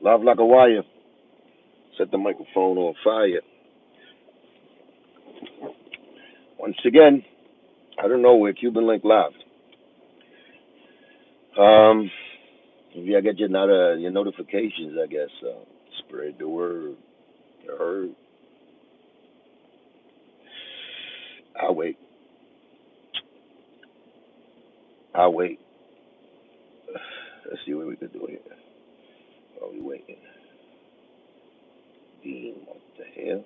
Live like a wire. Set the microphone on fire. Once again, I don't know where Cuban Link live. Um, if you get your notifications, I guess spread the word. You heard? I'll wait. I'll wait. Let's see what we can do here. While we waiting. Beam, what the hell?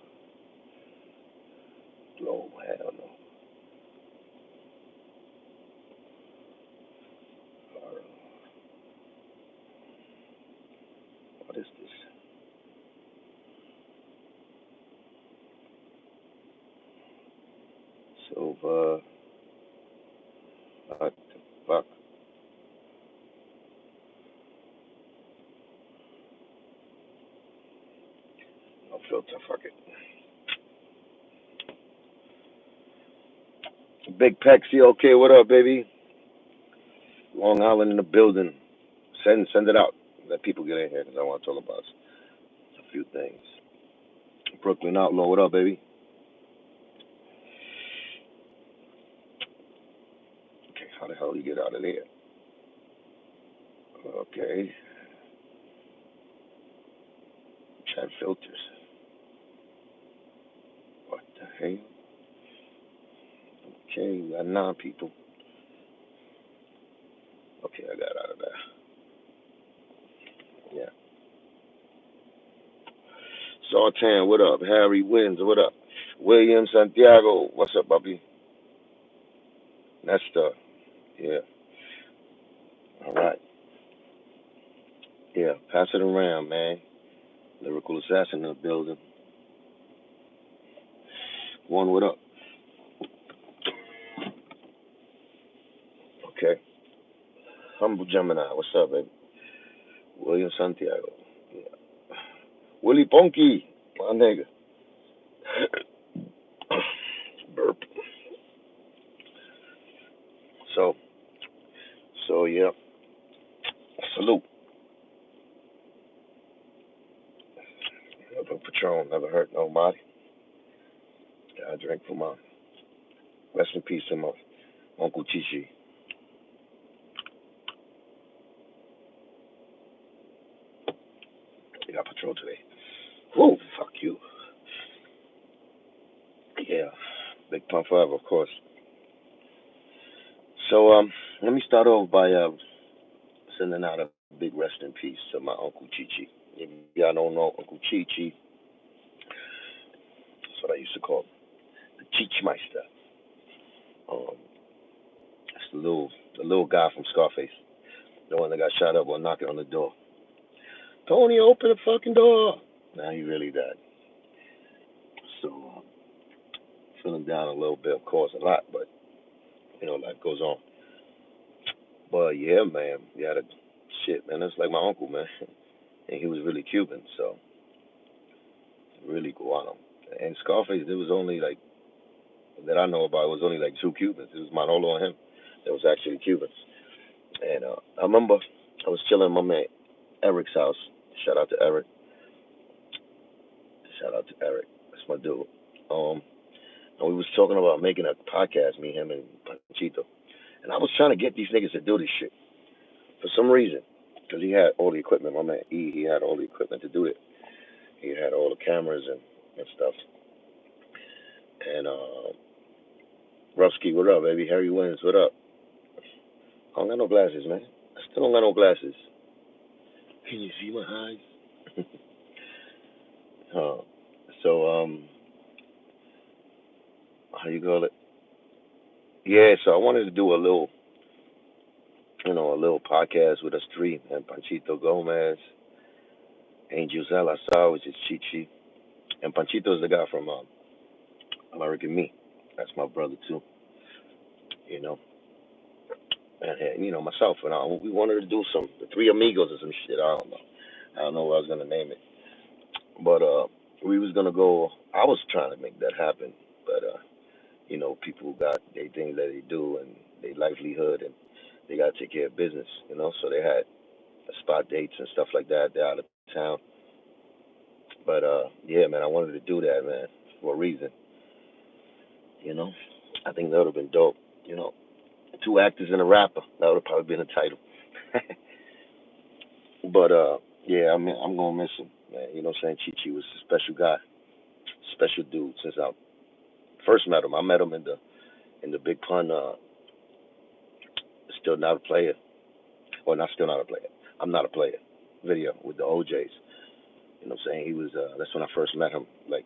Globe, hell no. What is this? Silver. What the fuck? No filter, fuck it. Big Pexy, okay, what up, baby? Long Island in the building. Send it out. Let people get in here because I want to talk about a few things. Brooklyn Outlaw, what up, baby? Okay, how the hell do you get out of there? Okay, chat filters. What the hell? Okay, we got 9 people. Okay, I got out of there. Yeah. Sartan, what up? Harry Wins, what up? William Santiago, what's up, Bobby? Nesta, yeah. All right. Yeah, pass it around, man. Lyrical Assassin in the building. One, what up? Okay. Humble Gemini, what's up, baby? William Santiago. Yeah. Willie Ponky, my nigga. Burp. So, yeah. Salute. Never Patron, never hurt nobody. I drink for my rest in peace to my Uncle Chichi. I got Patron today. Whoa, fuck you. Yeah. Big pump forever, of course. So, let me start off by sending out a big rest in peace to my Uncle Chichi. If y'all don't know Uncle Chichi, that's what I used to call him, the Chichmeister. That's the little guy from Scarface, the one that got shot up while knocking on the door. Tony, open the fucking door. Now he really died. So feeling down a little bit, of course, a lot, but life goes on. But yeah, man, yeah, the shit, man. That's like my uncle, man, and he was really Cuban, so really Guano. And Scarface, there was only like that I know about. It was only like 2 Cubans. It was Manolo and him. That was actually Cubans. And I remember I was chilling at my man Eric's house. Shout out to Eric. Shout out to Eric. That's my dude. Um, and we was talking about making a podcast, me, him, and Panchito. And I was trying to get these niggas to do this shit for some reason, because he had all the equipment. My man E, he had all the equipment to do it. He had all the cameras and stuff. And Rusky, what up, baby? Harry Wins, what up? I don't got no glasses, man. I still don't got no glasses. Can you see my eyes? uh, so how you call it? Yeah, so I wanted to do a little podcast with us three, and Panchito Gomez, Angel Salazar, which is Chichi, and Panchito is the guy from American Me. That's my brother too, you know, and myself and we wanted to do the Three Amigos or some shit. I don't know what I was gonna name it, but we was gonna go. I was trying to make that happen, but people got they things that they do and their livelihood, and they got to take care of business, so they had spot dates and stuff like that. They're out of town. But yeah, man, I wanted to do that, man, for a reason. You know, I think that would have been dope. You know, two actors and a rapper. That would have probably been a title. But yeah, I mean, I'm gonna miss him, man. You know what I'm saying? Chi was a special guy, special dude. Since I first met him, I met him in the Big Pun. Still not a player. Well, not still not a player. I'm not a player. Video with the OJs. You know what I'm saying? He was. That's when I first met him. Like,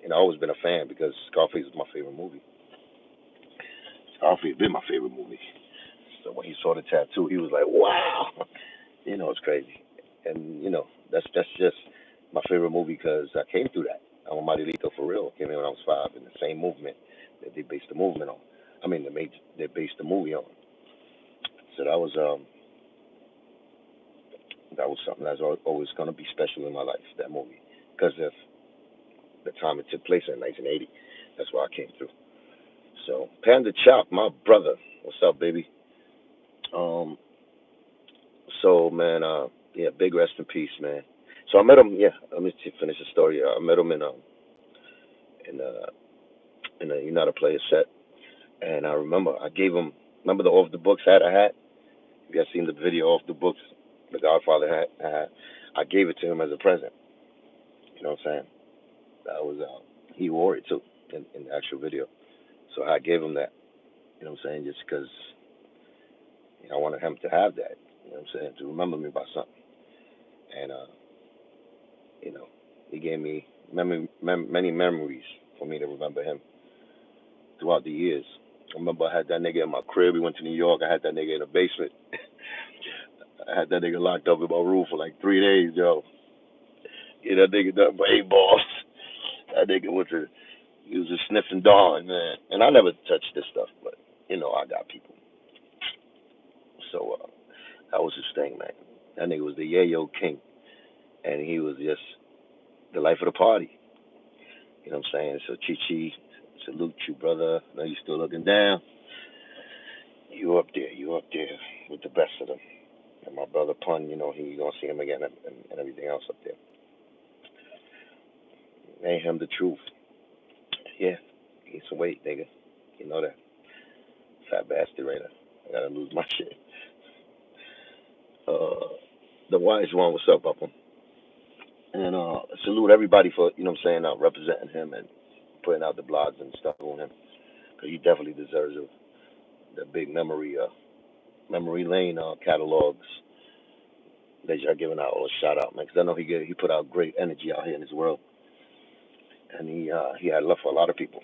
and I always been a fan because Scarface was my favorite movie. Scarface been my favorite movie. So when he saw the tattoo, he was like, "Wow!" You know, it's crazy. And you know, that's just my favorite movie because I came through that. I'm a Marilito for real. Came in when I was 5 in the same movement that they based the movement on. I mean, they based the movie on. So that was something that's always going to be special in my life. That movie because of the time it took place in 1980. That's why I came through. So Panda Chop, my brother, what's up, baby? Um, so man, yeah, big rest in peace, man. So I met him. Yeah, let me finish the story. I met him in uh in a United Player set, and I remember I gave him. Remember the off the books hat I had? You guys seen the video off the books? The Godfather hat I had. I gave it to him as a present. You know what I'm saying? That was he wore it too in the actual video. So I gave him that. You know what I'm saying? Just because I wanted him to have that. You know what I'm saying? To remember me by something. And you know, he gave me many memories for me to remember him throughout the years. I remember I had that nigga in my crib. We went to New York. I had that nigga in the basement. I had that nigga locked up in my room for like 3 days, yo. Get that nigga done for 8 balls. That nigga went to, he was just sniffing dawn, man. And I never touched this stuff, but you know, I got people. So that was his thing, man. That nigga was the yayo king, and he was just the life of the party. You know what I'm saying? So Chi, salute you, brother. I know you still looking down. You up there, you up there with the best of them. And my brother Pun, you know, he gonna see him again and everything else up there. Ain't him the truth. Yeah, gain some weight, nigga. You know that. Fat bastard right now. I gotta lose my shit. Uh, the wise one, what's up, Papa? And salute everybody for, you know what I'm saying, representing him and putting out the blogs and stuff on him. Because he definitely deserves the big memory lane catalogs that y'all giving out a shout out, man. Because I know he put out great energy out here in this world, and he had love for a lot of people.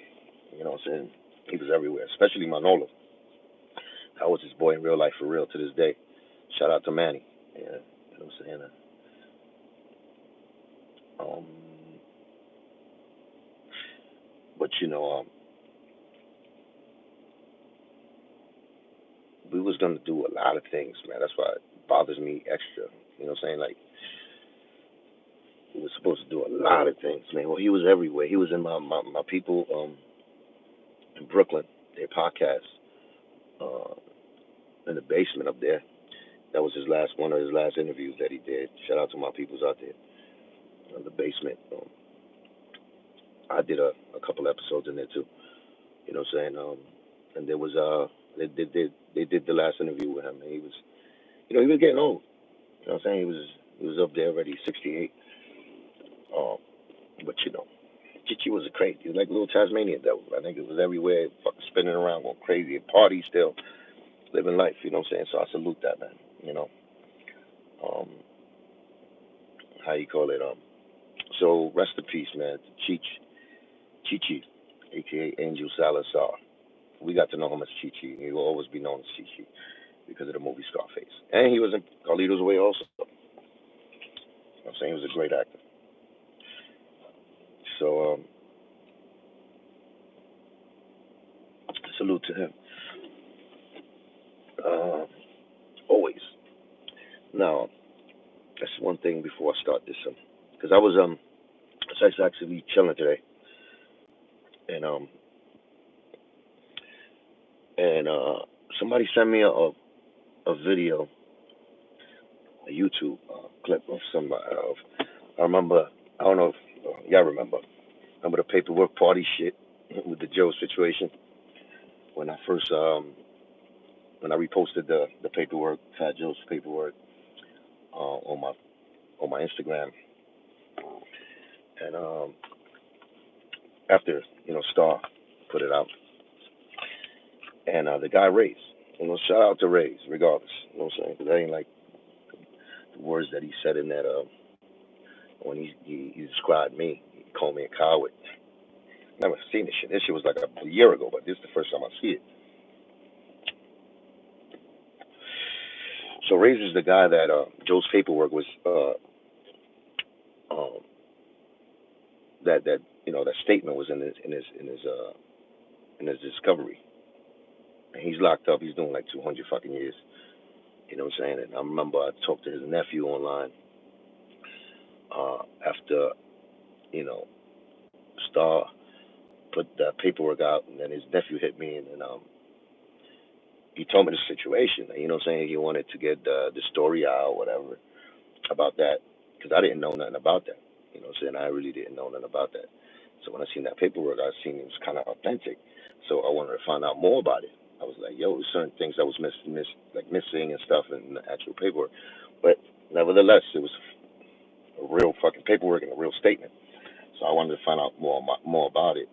You know what I'm saying? He was everywhere, especially Manolo. I was his boy in real life for real to this day. Shout out to Manny. Yeah, you know what I'm saying? Um, but you know, we was gonna do a lot of things, man. That's why it bothers me extra. You know what I'm saying? Like we was supposed to do a lot of things, man. Well, he was everywhere. He was in my people in Brooklyn, their podcast, uh, in the basement up there. That was his last one of his last interviews that he did. Shout out to my peoples out there in the basement. I did a couple episodes in there too. You know what I'm saying? And there was they did the last interview with him, and he was he was getting old. You know what I'm saying? He was up there already, 68. Um, but Chichi was a crazy. He was like a little Tasmanian devil. I think it was everywhere, fucking spinning around, going crazy, at parties still, living life. You know what I'm saying? So I salute that man. You know, um, how you call it? So rest in peace, man. Chichi, aka Angel Salazar. We got to know him as Chichi. He will always be known as Chichi because of the movie Scarface. And he was in Carlito's Way also. You know what I'm saying? He was a great actor. So salute to him. Uh, always. Now, that's one thing before I start this, because I was actually chilling today, and and somebody sent me a video a YouTube clip of somebody. I remember. I don't know if y'all remember. Remember the paperwork party shit with the Joe situation when I first when I reposted the paperwork, Fat Joe's paperwork, on my Instagram, and after Star put it out, and the guy Rays, shout out to Rays, regardless, what I'm saying, because that ain't like the words that he said in that when he described me, he called me a coward. Never seen this shit. This shit was like a year ago, but this is the first time I see it. So Rays is the guy that Joe's paperwork was um, that that statement was in his discovery, and he's locked up. He's doing like 200 fucking years. You know what I'm saying? And I remember I talked to his nephew online after you know Star put that paperwork out, and then his nephew hit me, and then he told me the situation. You know what I'm saying? He wanted to get the story out, or whatever, about that, because I didn't know nothing about that. You know what I'm saying? I really didn't know nothing about that. So when I seen that paperwork, I seen it was kind of authentic. So I wanted to find out more about it. I was like, yo, there's certain things that was missing and stuff in the actual paperwork. But nevertheless, it was a real fucking paperwork and a real statement. So I wanted to find out more about it.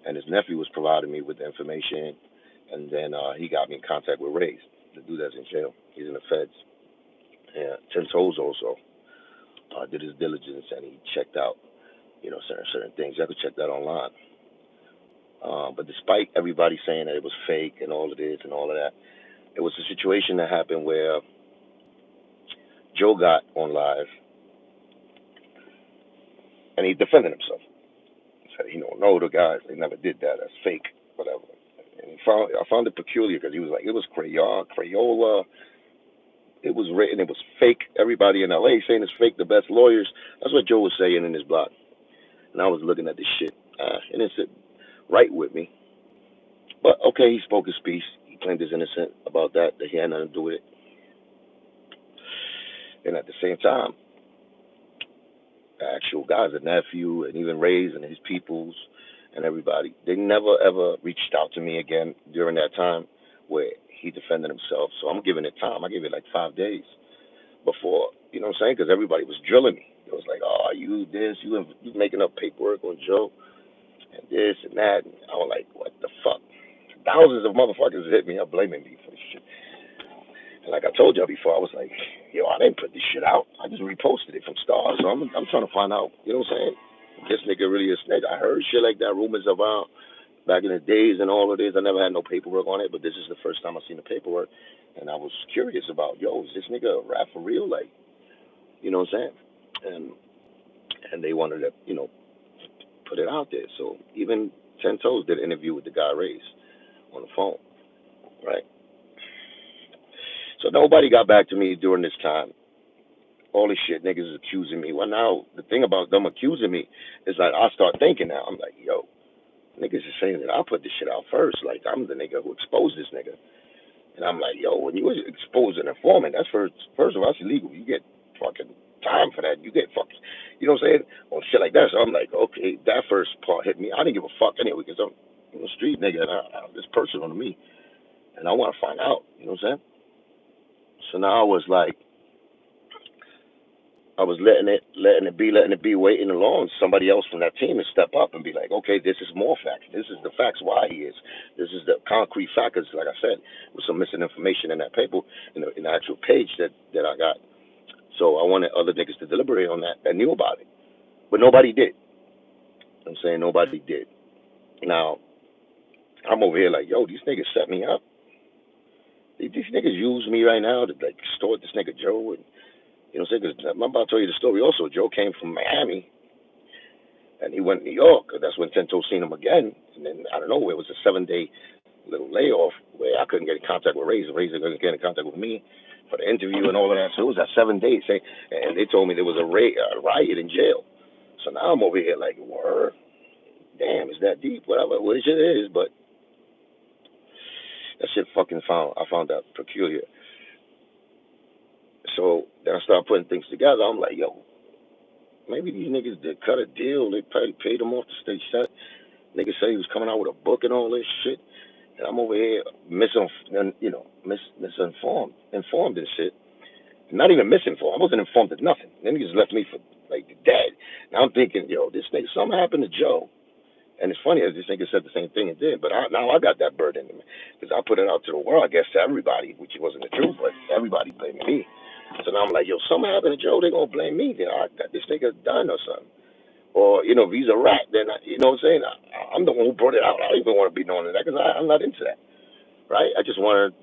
And his nephew was providing me with the information, and then he got me in contact with Ray's, the dude that's in jail. He's in the feds. And Ten Toes also did his diligence, and he checked out, certain things. You could check that online. But despite everybody saying that it was fake and all of this and all of that, it was a situation that happened where Joe got on live and he defended himself. He said he don't know the guys. They never did that. That's fake, whatever. And I found it peculiar because he was like, it was Crayola. It was written. It was fake. Everybody in LA saying it's fake. The best lawyers. That's what Joe was saying in his blog. And I was looking at this shit, and it said right with me. But okay, he spoke his piece. He claimed he's innocent about that he had nothing to do with it. And at the same time, the actual guys, the nephew, and even Ray's and his peoples and everybody, they never ever reached out to me again during that time where he defended himself. So I'm giving it time. I gave it like 5 days before, you know what I'm saying? Because everybody was drilling me. It was like, oh, you this, you making up paperwork on Joe and this and that. And I was like, what the fuck? Thousands of motherfuckers hit me up blaming me for this shit. And like I told y'all before, I was like, yo, I didn't put this shit out. I just reposted it from Stars. So I'm trying to find out, you know what I'm saying? This nigga really is snitch. I heard shit like that, rumors about back in the days and all of this. I never had no paperwork on it, but this is the first time I seen the paperwork. And I was curious about, yo, is this nigga a rap for real? Like, you know what I'm saying? And they wanted to, put it out there. So even Ten Toes did an interview with the guy Race on the phone, right? So nobody got back to me during this time. All this shit, niggas is accusing me. Well, now the thing about them accusing me is like I start thinking now. I'm like, yo, niggas is saying that I put this shit out first. Like I'm the nigga who exposed this nigga. And I'm like, yo, when you expose an informant, that's first of all, that's illegal. You get fucking time for that. You get fucking, you know what I'm saying? On shit like that. So I'm like, okay, that first part hit me. I didn't give a fuck anyway because I'm a street nigga and it's personal to me. And I want to find out. You know what I'm saying? So now I was letting it be, waiting along. Somebody else from that team to step up and be like, okay, this is more facts. This is the facts why he is. This is the concrete facts. Like I said, with some missing information in that paper, in the actual page that I got. So I wanted other niggas to deliberate on that knew about it, but nobody did. I'm saying nobody did. Now I'm over here like, yo, these niggas set me up. These niggas use me right now to like extort this nigga Joe and. You know what I'm saying? Because I'm about to tell you the story also. Joe came from Miami, and he went to New York. That's when Tento seen him again. And then, I don't know, it was a 7-day little layoff where I couldn't get in contact with Razor. Razor couldn't get in contact with me for the interview and all of that. So it was that 7 days. And they told me there was a riot in jail. So now I'm over here like, word, damn, is that deep? Whatever, what shit is. But that shit I found that peculiar. So then I started putting things together. I'm like, yo, maybe these niggas did cut a deal. They paid him off the stage set. Niggas said he was coming out with a book and all this shit. And I'm over here misinformed and shit. Not even misinformed. I wasn't informed of nothing. Then he just left me for like dead. Now I'm thinking, yo, this nigga, something happened to Joe. And it's funny, as this nigga said the same thing and did, but now I got that burden because I put it out to the world, I guess, to everybody, which wasn't the truth, but everybody blamed me. So now I'm like, yo, something happened to Joe, they gonna blame me. Then I got this nigga done or something. Or, if he's a rat, then, you know what I'm saying? I'm the one who brought it out. I don't even want to be known as that because I'm not into that, right? I just wanted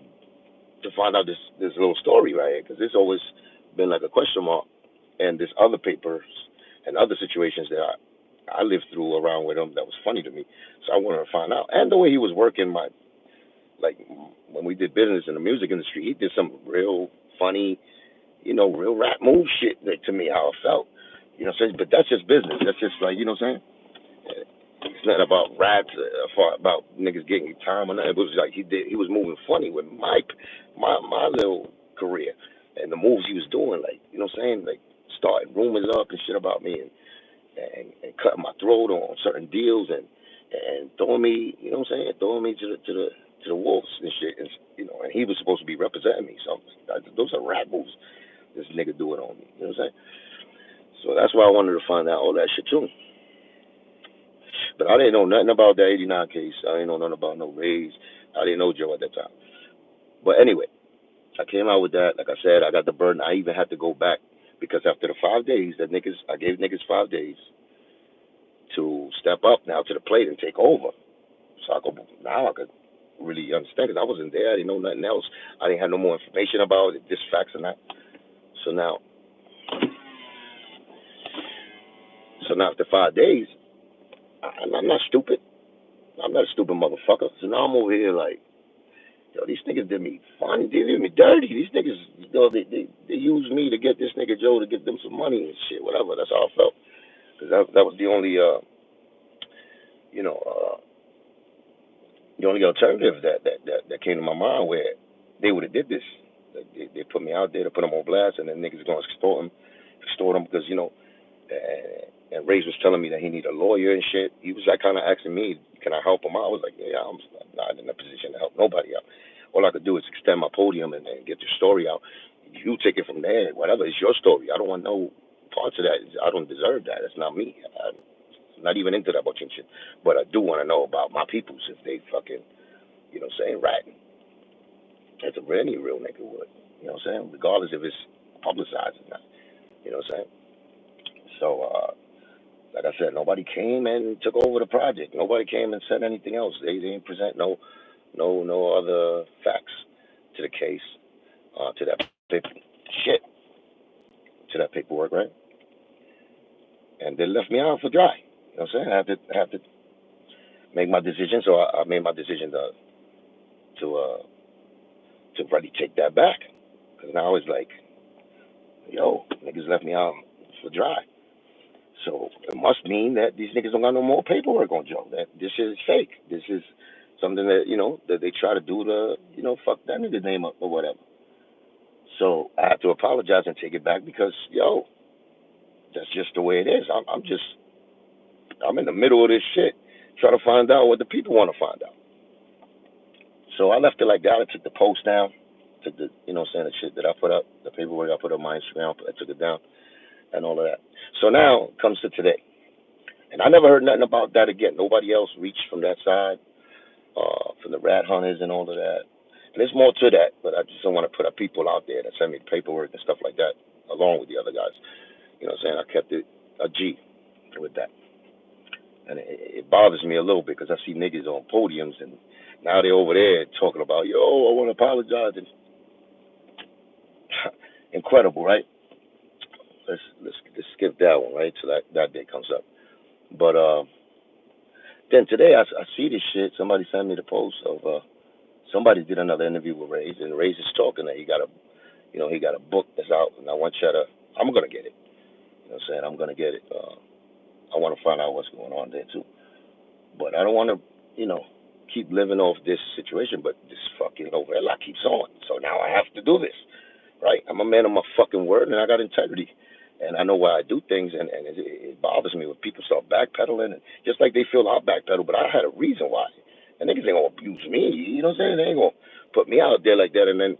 to find out this little story right here because it's always been like a question mark. And this other papers and other situations that I lived through around with him that was funny to me. So I wanted to find out. And the way he was working like when we did business in the music industry, he did some real funny, real rap move shit that, to me, how it felt. You know what I'm saying? But that's just business. That's just like, you know what I'm saying? It's not about rats, about niggas getting time or nothing. It was like he was moving funny with my little career and the moves he was doing, like, you know what I'm saying? Like starting rumors up and shit about me and cutting my throat on certain deals and throwing me, you know what I'm saying? Throwing me to the wolves and shit. And and he was supposed to be representing me. So those are rat moves. This nigga do it on me. You know what I'm saying? So that's why I wanted to find out all that shit too. But I didn't know nothing about the '89 case. I didn't know nothing about no raise. I didn't know Joe at that time. But anyway, I came out with that. Like I said, I got the burden. I even had to go back because after the 5 days, I gave niggas 5 days to step up now to the plate and take over. So now I could really understand because I wasn't there. I didn't know nothing else. I didn't have no more information about it, this facts and that. So now, after 5 days, I'm not stupid. I'm not a stupid motherfucker. So now I'm over here like, yo, these niggas did me funny. They did me dirty. These niggas, they used me to get this nigga Joe to get them some money and shit, whatever. That's how I felt. Because that was the only, you know, uh, the only alternative that came to my mind where they would have did this. They put me out there to put them on blast, and then niggas going to extort them because, and Ray's was telling me that he need a lawyer and shit. He was like kind of asking me, can I help him out? I was like, yeah, I'm not in a position to help nobody out. All I could do is extend my podium and get your story out. You take it from there, whatever. It's your story. I don't want no parts of that. I don't deserve that. That's not me. I'm not even into that butching shit. But I do want to know about my peoples if they fucking, saying, ratting. That's any real nigga would. You know what I'm saying? Regardless if it's publicized or not. You know what I'm saying? So, like I said, nobody came and took over the project. Nobody came and said anything else. They didn't present no other facts to the case, to that paper, shit, to that paperwork, right? And they left me out for dry. You know what I'm saying? I have to make my decision. So I made my decision to uh to really take that back. Because now it's like, yo, niggas left me out for dry. So it must mean that these niggas don't got no more paperwork on Joe. That this is fake. This is something that that they try to do to fuck that nigga's name up or whatever. So I have to apologize and take it back because that's just the way it is. I'm in the middle of this shit, trying to find out what the people want to find out. So I left it like that. I took the post down, took the the shit that I put up, the paperwork I put up on my Instagram. I took it down and all of that. So now comes to today. And I never heard nothing about that again. Nobody else reached from that side, from the rat hunters and all of that. And there's more to that, but I just don't want to put up people out there that send me paperwork and stuff like that, along with the other guys. You know what I'm saying? I kept it a G with that. And it bothers me a little bit because I see niggas on podiums and now they're over there talking about, yo, I want to apologize. And incredible, right? Let's skip that one, right? So that day comes up. But then today I see this shit. Somebody sent me the post of somebody did another interview with Ray's, and Ray's is talking that he got a book that's out, and I want you to. I'm gonna get it. You know what I'm saying? I'm gonna get it. I want to find out what's going on there too. But I don't want to, keep living off this situation. But this fucking novella keeps on. So now I have to do this. right? I'm a man of my fucking word, and I got integrity, and I know why I do things, and it bothers me when people start backpedaling, and just like they feel I'll backpedal, but I had a reason why. And niggas ain't gonna abuse me, you know what I'm saying? They ain't gonna put me out there like that and then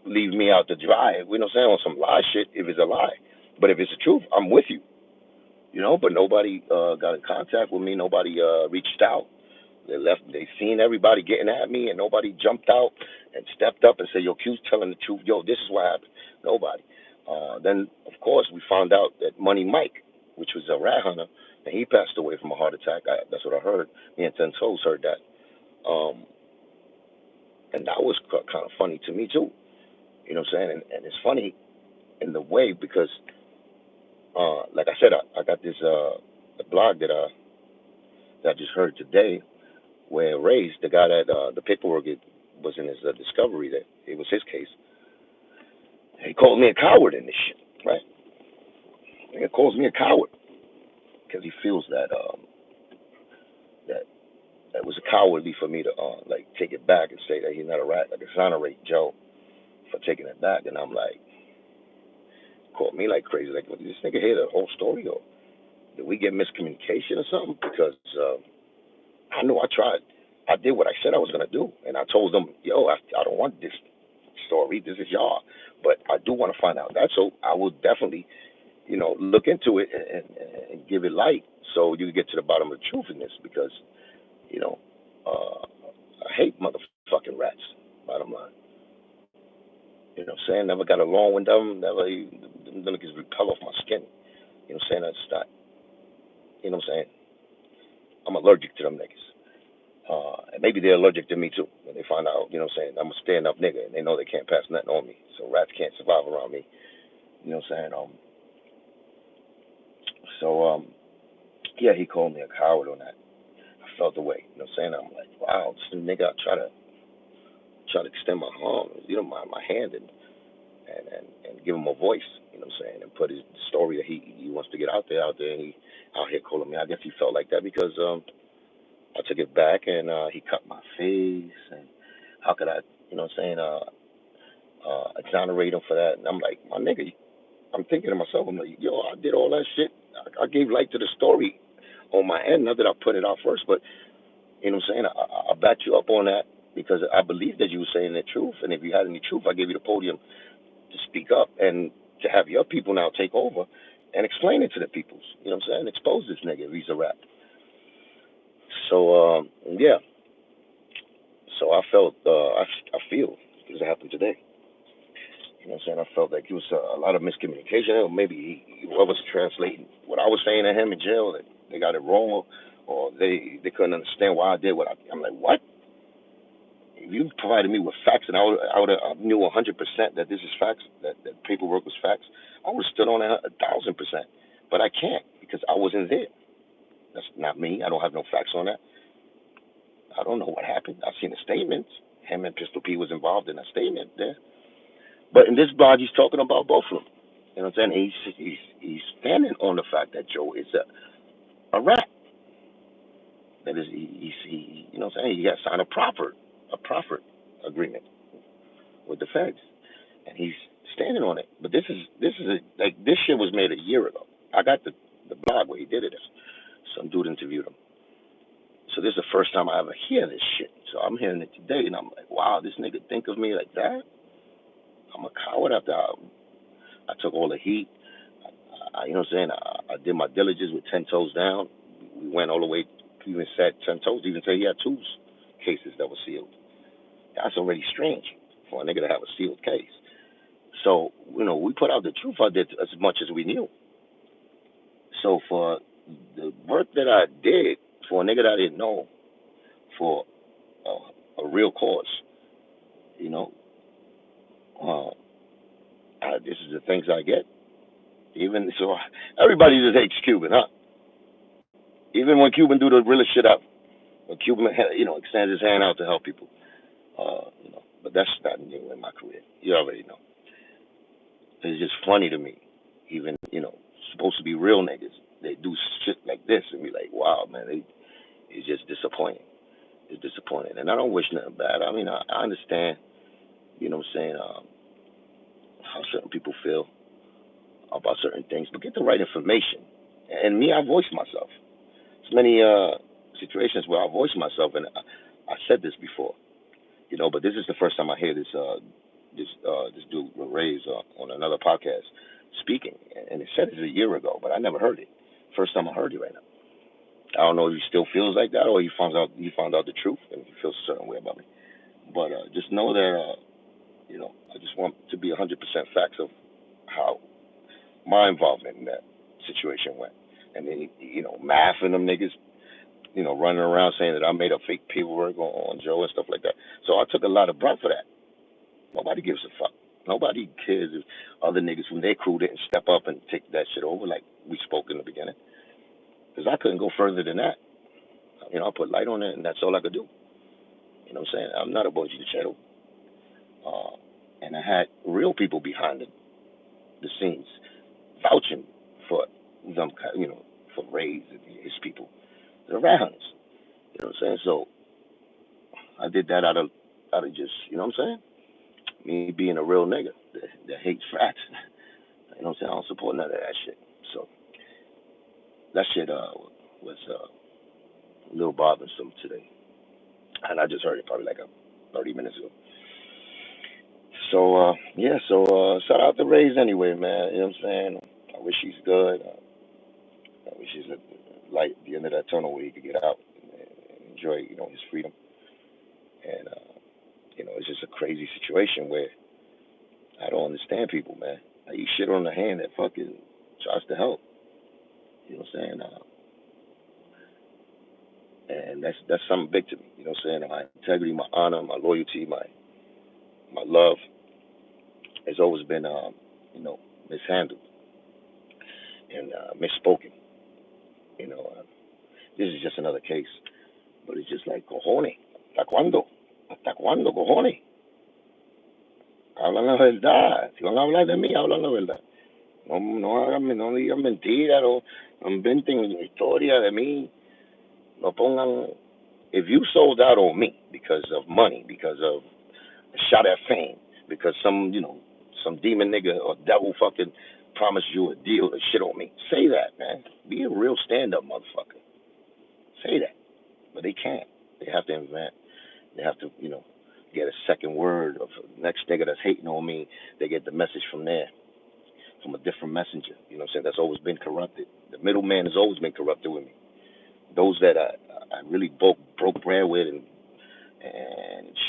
leave me out to dry, you know what I'm saying, on some lie shit if it's a lie. But if it's the truth, I'm with you, you know. But nobody got in contact with me. Nobody reached out. They left. They seen everybody getting at me, and nobody jumped out and stepped up and said, "Yo, Q's telling the truth. Yo, this is what happened." Nobody. Then, of course, we found out that Money Mike, which was a rat hunter, and he passed away from a heart attack. That's what I heard. Me and Ten Toes heard that, um, and that was kind of funny to me too. You know what I'm saying? And it's funny in the way because, like I said, I got this the blog that I just heard today where Ray's the guy that the paperwork was in his discovery that it was his case. He called me a coward in this shit, right? He calls me a coward because he feels that that that was cowardly for me to like take it back and say that he's not a rat, like exonerate Joe for taking it back. And I'm like, called me like crazy, like, well, did this nigga hear the whole story or did we get miscommunication or something? Because I know I tried. I did what I said I was gonna do, and I told them, yo, I don't want this story. This is y'all, but I do want to find out that. So I will definitely, look into it and give it light so you can get to the bottom of the truth in this because, you know, I hate motherfucking rats. Bottom line, you know what I'm saying? Never got along with them. Never, them niggas repel off my skin. You know what I'm saying? That's not, you know what I'm saying? I'm allergic to them niggas. And maybe they're allergic to me too. When they find out, you know what I'm saying, I'm a stand up nigga and they know they can't pass nothing on me. So rats can't survive around me. You know what I'm saying? So yeah, he called me a coward on that. I felt the way. You know what I'm saying? I'm like, wow, this nigga try to extend my arm, my hand and give him a voice, you know what I'm saying, and put his story that he wants to get out there and he out here calling me. I guess he felt like that because I took it back and he cut my face and how could I, you know what I'm saying, exonerate him for that. And I'm like, my nigga, I'm thinking to myself, I'm like, yo, I did all that shit. I gave light to the story on my end. Not that I put it out first, but you know what I'm saying. I backed you up on that because I believe that you were saying the truth. And if you had any truth, I gave you the podium to speak up and to have your people now take over and explain it to the peoples. You know what I'm saying? Expose this nigga if he's a rat. So yeah. So I felt I feel because it happened today. You know what I'm saying? I felt like it was a lot of miscommunication. Or maybe whoever's translating what I was saying to him in jail, that they got it wrong, or they couldn't understand why I did what I'm like, what? If you provided me with facts and I knew 100% that this is facts, that paperwork was facts, I would have stood on it 1,000%. But I can't because I wasn't there. That's not me. I don't have no facts on that. I don't know what happened. I've seen the statements. Him and Pistol P was involved in a statement there. But in this blog, he's talking about both of them. You know what I'm saying? He's standing on the fact that Joe is a rat. That is, you know what I'm saying? He got signed a proffer agreement with the feds, and he's standing on it. But like this shit was made a year ago. I got the blog where he did it. Some dude interviewed him. So this is the first time I ever hear this shit. So I'm hearing it today, and I'm like, wow, this nigga think of me like that? I'm a coward after I took all the heat. You know what I'm saying? I did my diligence with 10 toes down. We went all the way, even said 10 toes, even said he had two cases that were sealed. That's already strange for a nigga to have a sealed case. So, we put out the truth. I did as much as we knew. So for the work that I did for a nigga that I didn't know for a real cause, you know, uh, this is the things I get. Even so, everybody just hates Cuban, huh? Even when Cuban do the realest shit up, when Cuban, extends his hand out to help people, But that's not new in my career. You already know. It's just funny to me. Even supposed to be real niggas, they do shit like this and be like, wow, man, it's just disappointing. It's disappointing, and I don't wish nothing bad. I mean, I understand. You know what I'm saying? how certain people feel about certain things, but get the right information. And me, I voice myself. There's many situations where I voice myself, and I said this before, but this is the first time I hear this dude Ray's on another podcast speaking, and it said it a year ago, but I never heard it. First time I heard it right now. I don't know if he still feels like that, or he found out the truth and he feels a certain way about me. But just know that I just want to be 100% facts of how my involvement in that situation went. And then Math and them niggas, running around saying that I made up fake paperwork on Joe and stuff like that. So I took a lot of brunt for that. Nobody gives a fuck. Nobody cares if other niggas from their crew didn't step up and take that shit over like we spoke in the beginning. Because I couldn't go further than that. I put light on it, and that's all I could do. You know what I'm saying? I'm not a boy to the channel. And I had real people behind the scenes vouching for them, for Ray's and his people, the rounds. You know what I'm saying? So I did that out of just, you know what I'm saying? Me being a real nigga that hates facts. You know what I'm saying? I don't support none of that shit. So that shit was a little bothersome today, and I just heard it probably like 30 minutes ago. So yeah, so shout out to Ray's anyway, man. You know what I'm saying? I wish he's good. I wish he's a light at the end of that tunnel where he could get out and enjoy, his freedom. And it's just a crazy situation where I don't understand people, man. Like, you shit on the hand that fucking tries to help. You know what I'm saying? And that's something big to me. You know what I'm saying? My integrity, my honor, my loyalty, my love has always been, mishandled and misspoken. You know, uh, this is just another case, but it's just like cojones. ¿Hasta cuándo? ¿Hasta cuándo, cojones? Hablan la verdad. Si van a hablar de mí, hablan la verdad. No digan mentiras, no inventen historia de mí. No pongan. If you sold out on me because of money, because of a shot at fame, because some demon nigga or devil fucking promised you a deal to shit on me, say that, man. Be a real stand up motherfucker. Say that. But they can't. They have to invent. They have to, get a second word of the next nigga that's hating on me. They get the message from there, from a different messenger. You know what I'm saying? That's always been corrupted. The middleman has always been corrupted with me. Those that I really broke bread with and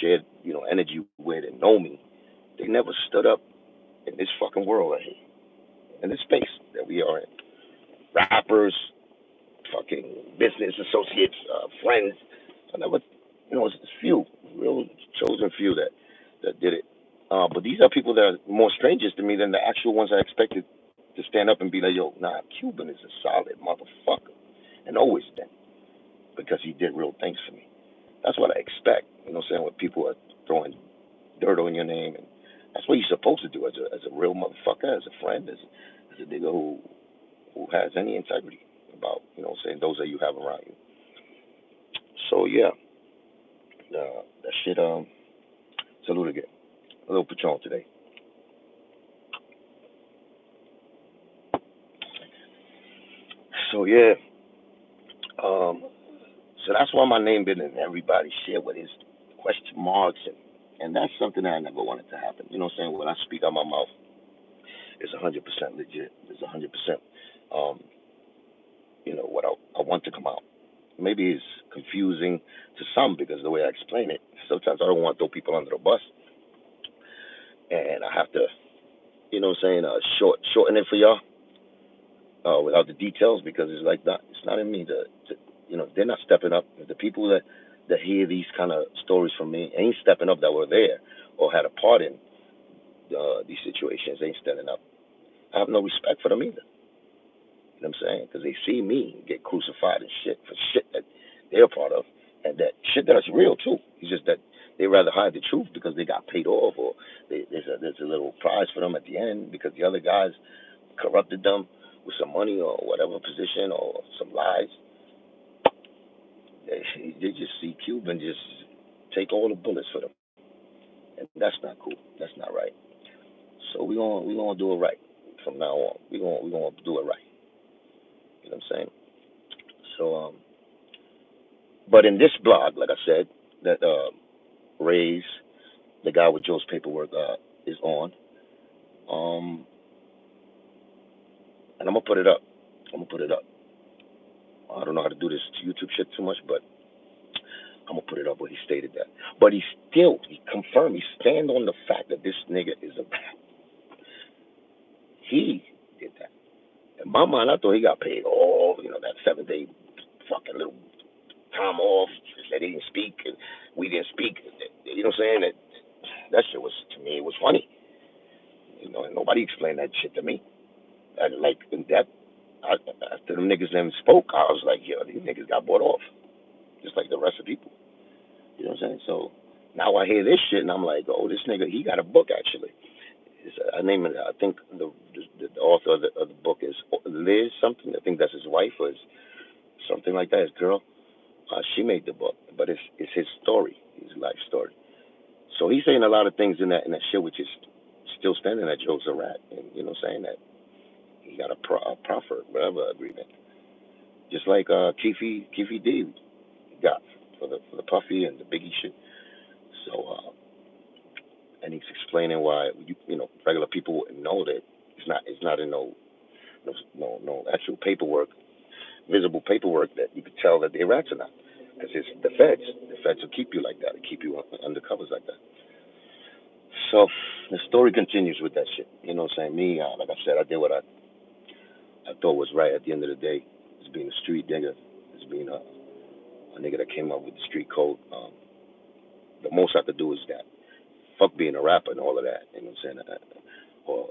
shared, energy with and know me, they never stood up in this fucking world right here, in this space that we are in. Rappers, fucking business associates, friends. I never, it's few, real chosen few that did it. But these are people that are more strangers to me than the actual ones I expected to stand up and be like, yo, nah, Cuban is a solid motherfucker, and always been, because he did real things for me. That's what I expect. You know what I'm saying? When people are throwing dirt on your name, and that's what you're supposed to do as a real motherfucker, as a friend, as a nigga who has any integrity about, saying those that you have around you. So yeah, that shit. Salute again. A little Patron today. So yeah, um, so that's why my name been in everybody's shit with his question marks, and that's something that I never wanted to happen. You know what I'm saying? When I speak out my mouth, it's 100% legit. It's 100%, um, what I want to come out. Maybe it's confusing to some because the way I explain it. Sometimes I don't want to throw people under the bus, and I have to, what I'm saying, shorten it for y'all without the details, because it's not in me to they're not stepping up. The people that hear these kind of stories from me ain't stepping up, that were there or had a part in these situations, ain't standing up. I have no respect for them either. You know what I'm saying? Because they see me get crucified and shit for shit that they're a part of, and that shit that's real too. It's just that they rather hide the truth because they got paid off, or there's a little prize for them at the end because the other guys corrupted them with some money or whatever position or some lies. They just see Cuban just take all the bullets for them, and that's not cool. That's not right. So we gonna do it right from now on. We gonna do it right. You know what I'm saying? So but in this blog, like I said, that Ray's the guy with Joe's paperwork is on. Um, and I'm gonna put it up. I'm gonna put it up. I don't know how to do this YouTube shit too much, but I'm gonna put it up where he stated that. But he confirmed, he stand on the fact that this nigga is a he did that. In my mind, I thought he got paid all, that 7 day fucking little time off that he didn't speak and we didn't speak. You know what I'm saying? That shit was, to me, it was funny. And nobody explained that shit to me. Like in depth. After them niggas then spoke, I was like, yo, these niggas got bought off, just like the rest of the people. You know what I'm saying? So now I hear this shit and I'm like, oh, this nigga, he got a book actually. I name it. I think the author of the book is Liz something. I think that's his wife or something like that. His girl. She made the book, but it's his story, his life story. So he's saying a lot of things in that shit, which is still standing that Joe's a rat, and saying that he got a proffer, whatever agreement, just like Keefe D got for the Puffy and the Biggie shit. So and he's explaining why regular people wouldn't know that it's not in no actual paperwork, visible paperwork that you could tell that they're rats or not, because it's the feds. The feds will keep you like that, they keep you under covers like that. So the story continues with that shit. You know what I'm saying? Me, like I said, I did what I thought was right at the end of the day. As being a street nigga, as being a nigga that came up with the street code. The most I could do is that. Fuck being a rapper and all of that. You know what I'm saying? Or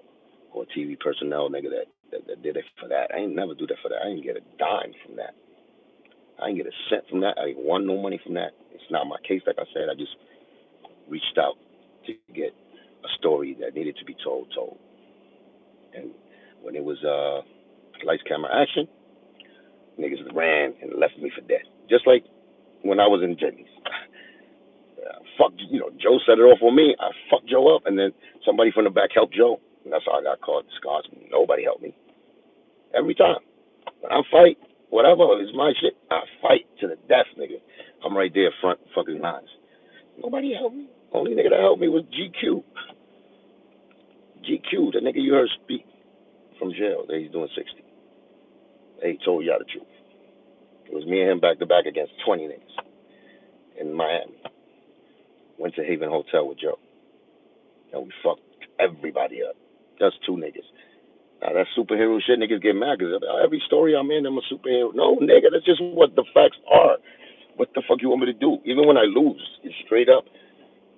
a TV personnel nigga that did it for that. I ain't never do that for that. I ain't get a dime from that. I ain't get a cent from that. I ain't won no money from that. It's not my case, like I said. I just reached out to get a story that needed to be told. And when it was lights, camera, action, niggas ran and left me for dead. Just like when I was in Jenny's. Fuck, Joe set it off on me. I fucked Joe up, and then somebody from the back helped Joe. And that's how I got caught. Scars. Nobody helped me. Every time. When I fight, whatever, it's my shit. I fight to the death, nigga. I'm right there front fucking lines. Nobody helped me. Only nigga that helped me was GQ. GQ, the nigga you heard speak from jail. That he's doing 60. He told y'all the truth. It was me and him back to back against 20 niggas in Miami. Went to Haven Hotel with Joe. And we fucked everybody up. Just two niggas. Now that superhero shit, niggas get mad because every story I'm in, I'm a superhero. No, nigga, that's just what the facts are. What the fuck you want me to do? Even when I lose, it's straight up,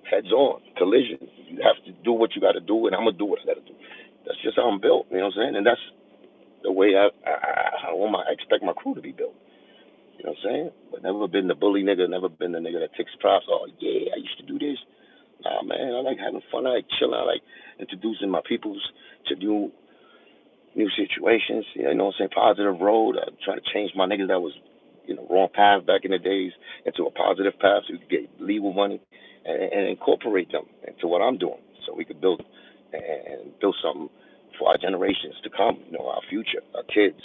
heads on, collision. You have to do what you got to do, and I'm gonna do what I got to do. That's just how I'm built. You know what I'm saying? And that's the way I expect my crew to be built. You know what I'm saying? But never been the bully nigga. Never been the nigga that takes props. Oh yeah, I used to do this. Nah, man, I like having fun. I like chilling. I like introducing my peoples to new situations. You know what I'm saying? Positive road. I try to change my niggas that was, wrong path back in the days into a positive path so we could get legal money and incorporate them into what I'm doing so we could build and build something for our generations to come, our future, our kids,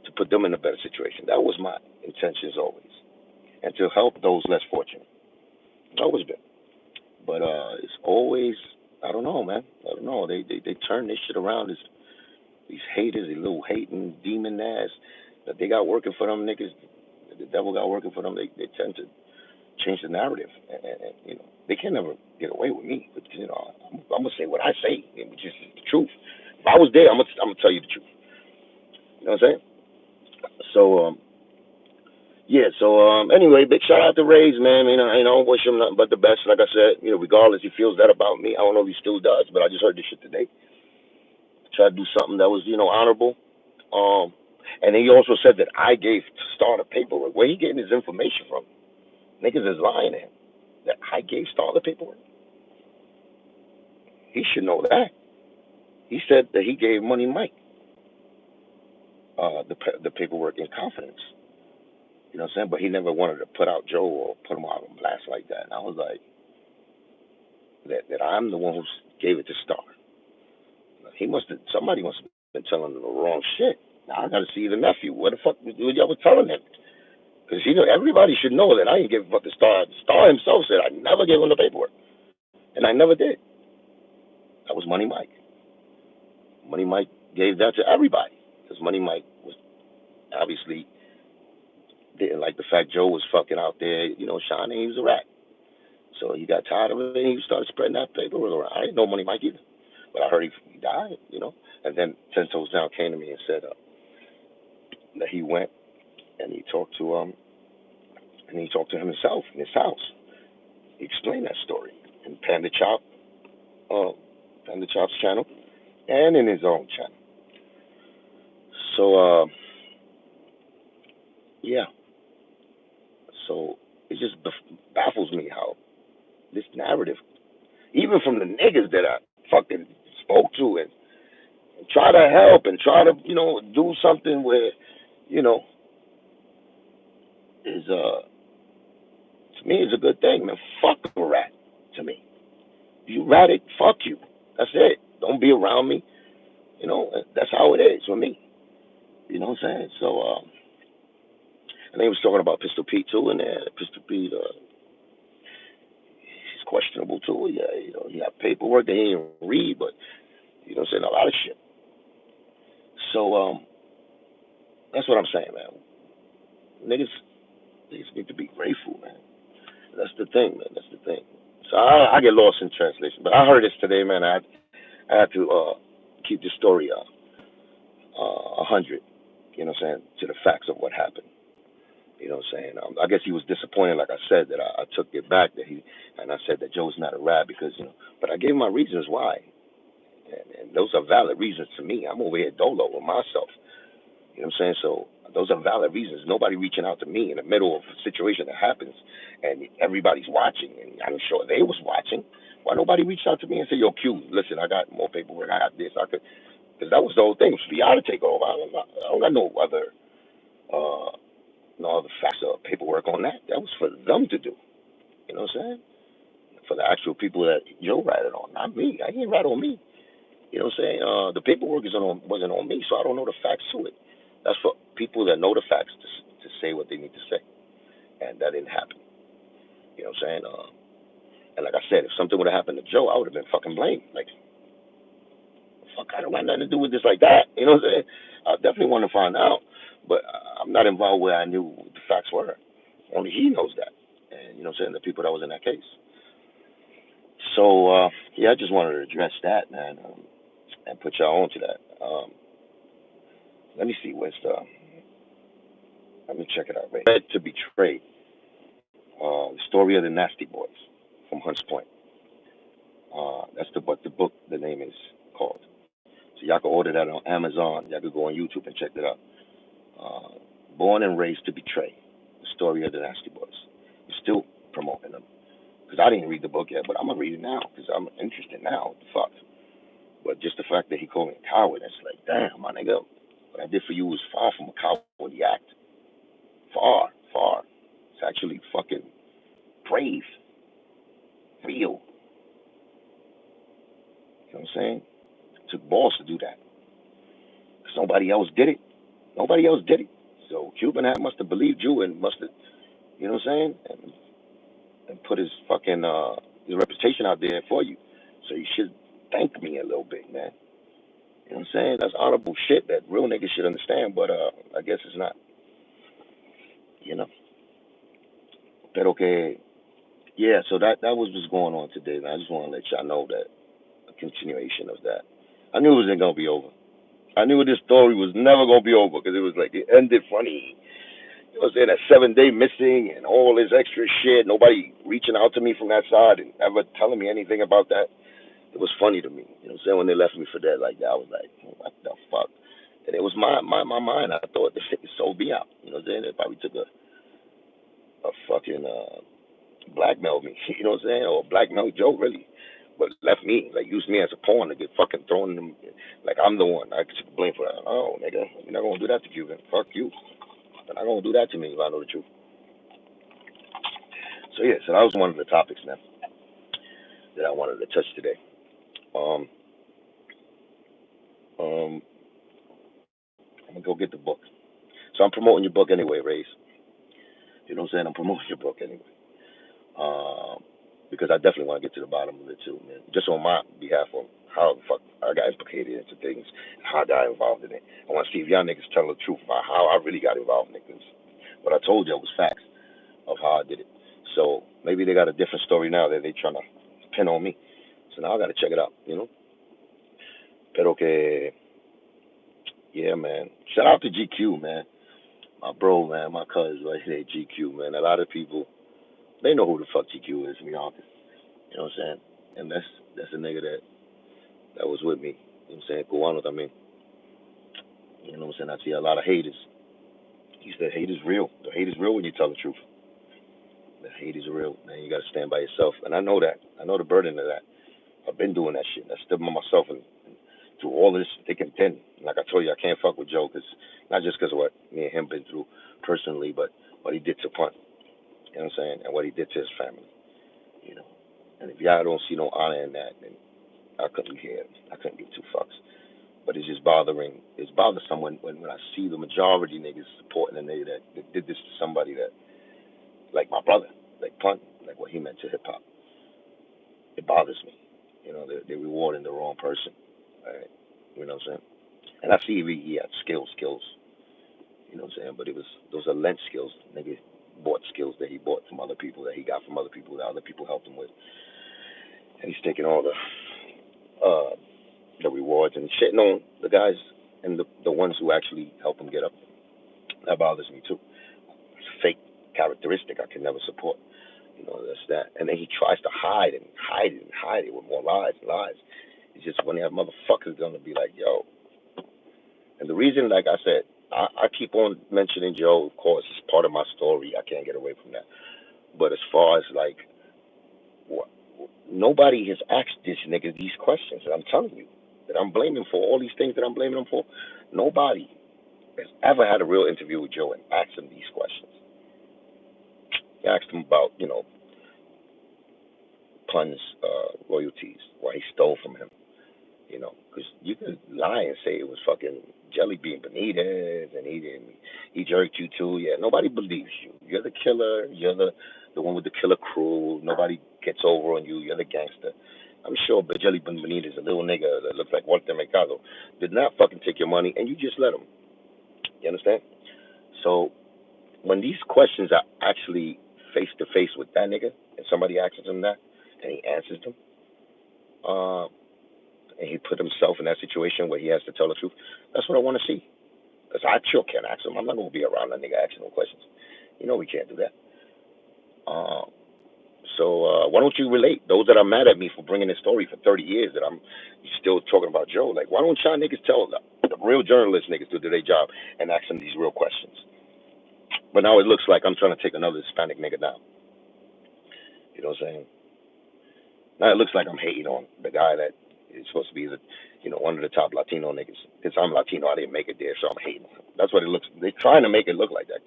to put them in a better situation. That was my intentions always. And to help those less fortunate. Always been. But it's always, I don't know, man. I don't know. They turn this shit around. These haters, these little hating demon ass that they got working for them niggas, the devil got working for them. They tend to change the narrative, and they can never get away with me. But I'm gonna say what I say, which is the truth. If I was there, I'm gonna tell you the truth. You know what I'm saying? So yeah. So anyway, big shout out to Ray's, man. I don't wish him nothing but the best. Like I said, regardless he feels that about me. I don't know if he still does, but I just heard this shit today. Try to do something that was honorable. And he also said that I gave Star the paperwork. Where he getting his information from? Niggas is lying to him. That I gave Star the paperwork. He should know that. He said that he gave Money Mike the paperwork in confidence. You know what I'm saying? But he never wanted to put out Joe or put him out on blast like that. And I was like, that I'm the one who gave it to Star. Somebody must have been telling him the wrong shit. Now I got to see the nephew. What the fuck was y'all was telling him? Because everybody should know that I ain't give a fuck to Star. Star himself said I never gave him the paperwork, and I never did. That was Money Mike. Money Mike gave that to everybody because Money Mike was obviously didn't like the fact Joe was fucking out there, shining. He was a rat. So he got tired of it and he started spreading that paperwork around. I didn't know Money Mike either, but I heard he died. And then Ten Toes Down came to me and said that he went and he talked to him himself in his house. He explained that story in uh, Panda Chop's channel, and in his own channel. So yeah, so it just baffles me how this narrative, even from the niggas that I fucking spoke to and try to help and try to do something where you know is to me is a good thing, man. Fuck a rat to me. You rat it, fuck you. That's it. Don't be around me. That's how it is for me. You know what I'm saying? So, and they was talking about Pistol Pete too, and Pistol Pete, he's questionable too. Yeah, he got paperwork that he didn't read, but what I'm saying, a lot of shit. So, that's what I'm saying, man. Niggas need to be grateful, man. That's the thing, man. That's the thing. So I get lost in translation, but I heard this today, man. I had to keep the story 100. You know what I'm saying, to the facts of what happened. You know what I'm saying? I guess he was disappointed, like I said, that I took it back and I said that Joe's not a rat because but I gave him my reasons why, and those are valid reasons to me. I'm over here dolo with myself. You know what I'm saying? So those are valid reasons. Nobody reaching out to me in the middle of a situation that happens, and everybody's watching, and I'm sure they was watching. Why nobody reached out to me and said, "Yo, Q, listen, I got more paperwork. I got this. I could," because that was the whole thing. It was for y'all to take over. I don't got no other. Uh, no other facts or paperwork on that. That was for them to do. You know what I'm saying? For the actual people that Joe ratted on, not me. I ain't rat on me. You know what I'm saying? The paperwork wasn't on me, so I don't know the facts to it. That's for people that know the facts to say what they need to say, and that didn't happen. You know what I'm saying? And like I said, if something would have happened to Joe, I would have been fucking blamed. Like, fuck, I don't want nothing to do with this like that. You know what I'm saying? I definitely want to find out, but I'm not involved where I knew what the facts were. Only he knows that, and what I'm saying, the people that was in that case. So yeah, I just wanted to address that, man, and put y'all on to that. Let me see where's the. Let me check it out. Right, to Betray, the story of the Nasty Boys from Hunts Point. That's what the book. The name is called. So y'all can order that on Amazon. Y'all can go on YouTube and check it out. Uh, Born and Raised to Betray, the story of the Nasty Boys. We're still promoting them because I didn't read the book yet, but I'm gonna read it now because I'm interested now. What the fuck? But just the fact that he called me a coward, it's like, damn, my nigga, what I did for you was far from a cowardly act. Far, far. It's actually fucking brave, real. You know what I'm saying? It took balls to do that. Because nobody else did it. Nobody else did it. So Cuban must have believed you and must have, you know what I'm saying? And put his fucking his reputation out there for you. So you should thank me a little bit, man. You know what I'm saying? That's honorable shit that real niggas should understand, but I guess it's not. You know. But okay. Yeah, so that was what's going on today, man. I just want to let y'all know that a continuation of that. I knew it wasn't gonna be over. I knew this story was never gonna be over because it was like it ended funny. You know what I'm saying? That 7 day missing and all this extra shit. Nobody reaching out to me from that side and ever telling me anything about that. It was funny to me. You know what I'm saying? When they left me for dead like that, I was like, what the fuck? And it was my mind. I thought this shit sold me out. You know what I'm saying? They probably took a fucking blackmailed me. You know what I'm saying? Or blackmailed Joe really. But left me, like used me as a pawn to get fucking thrown in them. Like I'm the one. I took blame for that. Oh, nigga, you're not gonna do that to Cuban. Fuck you. You're not gonna do that to me if I know the truth. So yeah, so that was one of the topics, man, that I wanted to touch today. Um, Um, I'm gonna go get the book. So I'm promoting your book anyway, Race. You know what I'm saying? I'm promoting your book anyway. Um, because I definitely want to get to the bottom of it too, man. Just on my behalf of how the fuck I got implicated into things, how I got involved in it. I want to see if y'all niggas tell the truth about how I really got involved in it. 'Cause what I told you was facts of how I did it. So maybe they got a different story now that they trying to pin on me. So now I got to check it out, you know. Pero que, yeah, man. Shout out to GQ, man. My bro, man. My cousin right there, GQ, man. A lot of people, they know who the fuck GQ is, to be honest. You know what I'm saying? And that's a nigga that was with me. You know what I'm saying? Cubanos, I mean. You know what I'm saying? I see a lot of haters. He said hate is real. The hate is real when you tell the truth. The hate is real, man. You gotta stand by yourself. And I know that. I know the burden of that. I've been doing that shit. I stood by myself and through all of this thick and thin. Like I told you, I can't fuck with Joe because not just because of what me and him been through personally, but what he did to Punt. You know what I'm saying? And what he did to his family. You know. And if y'all don't see no honor in that, then I couldn't care. I couldn't give two fucks. But it's just bothering. It's bothersome when I see the majority niggas supporting a nigga that did this to somebody that, like my brother, like Punt, like what he meant to hip hop. It bothers me. You know, they're rewarding the wrong person. Right? You know what I'm saying? And I see he had skills. You know what I'm saying? But it was those are lent skills. Nigga bought skills that he bought from other people, that he got from other people, that other people helped him with. And he's taking all the rewards and shitting on the guys and the ones who actually help him get up. That bothers me too. It's a fake characteristic I can never support. You know, that's that. And then he tries to hide it with more lies and lies. It's just when that motherfucker's gonna be like, yo. And the reason, like I said, I keep on mentioning Joe, of course, it's part of my story. I can't get away from that. But as far as like, what, nobody has asked this nigga these questions that I'm telling you, that I'm blaming for all these things that I'm blaming him for. Nobody has ever had a real interview with Joe and asked him these questions. He asked him about, Pun's royalties, why he stole from him. Because you could lie and say it was fucking Jelly Bean Benitez and he didn't, he jerked you too. Yeah, nobody believes you. You're the killer. You're the one with the killer crew. Nobody gets over on you. You're the gangster. I'm sure, but Jelly Bean Benitez, a little nigga that looks like Walter Mercado, did not fucking take your money, and you just let him. You understand? So when these questions are actually face to face with that nigga, and somebody asks him that, and he answers them, uh, and he put himself in that situation where he has to tell the truth. That's what I want to see. Because I sure can't ask him. I'm not going to be around that nigga asking him questions. You know we can't do that. Uh, so why don't you relate? Those that are mad at me for bringing this story for 30 years that I'm still talking about Joe, like, why don't y'all niggas tell the real journalist niggas to do their job and ask them these real questions? But now it looks like I'm trying to take another Hispanic nigga down. You know what I'm saying? Now it looks like I'm hating on the guy that is supposed to be one of the top Latino niggas. Since I'm Latino, I didn't make it there, so I'm hating. That's what it looks. They're trying to make it look like that,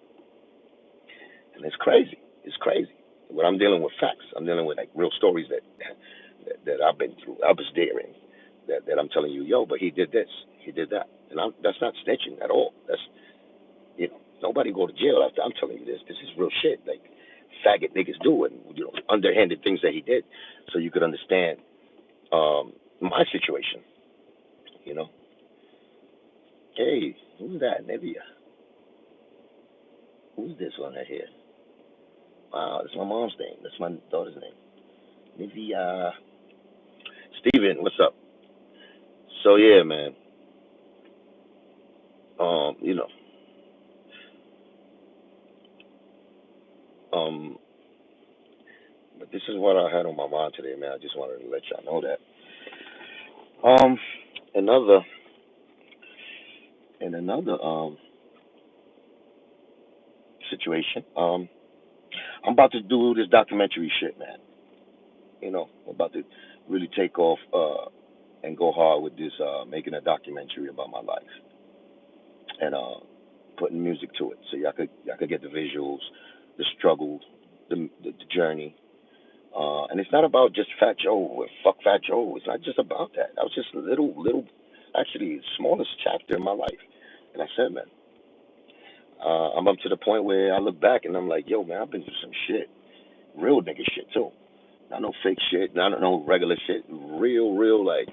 and it's crazy. It's crazy. When I'm dealing with facts, I'm dealing with like real stories that I've been through. I was there, and that I'm telling you, yo, but he did this, he did that, and that's not snitching at all. That's nobody go to jail after I'm telling you this. This is real shit. Like faggot niggas do, and underhanded things that he did, so you could understand my situation. You know, hey, who's that? Nivea. Who's this one right here? Wow, that's my mom's name. That's my daughter's name. Nivea. Steven, what's up? So yeah, man. Um, you know, um, but this is what I had on my mind today, man. I just wanted to let y'all know that. Um, another another situation. I'm about to do this documentary shit, man. I'm about to really take off and go hard with this making a documentary about my life and putting music to it, so y'all could get the visuals, the struggle, the journey. And it's not about just Fat Joe or fuck Fat Joe. It's not just about that. That was just a little. actually the smallest chapter in my life. And I said, man, I'm up to the point where I look back and I'm like, yo, man, I've been through some shit, real nigga shit too. Not no fake shit, not no regular shit, real like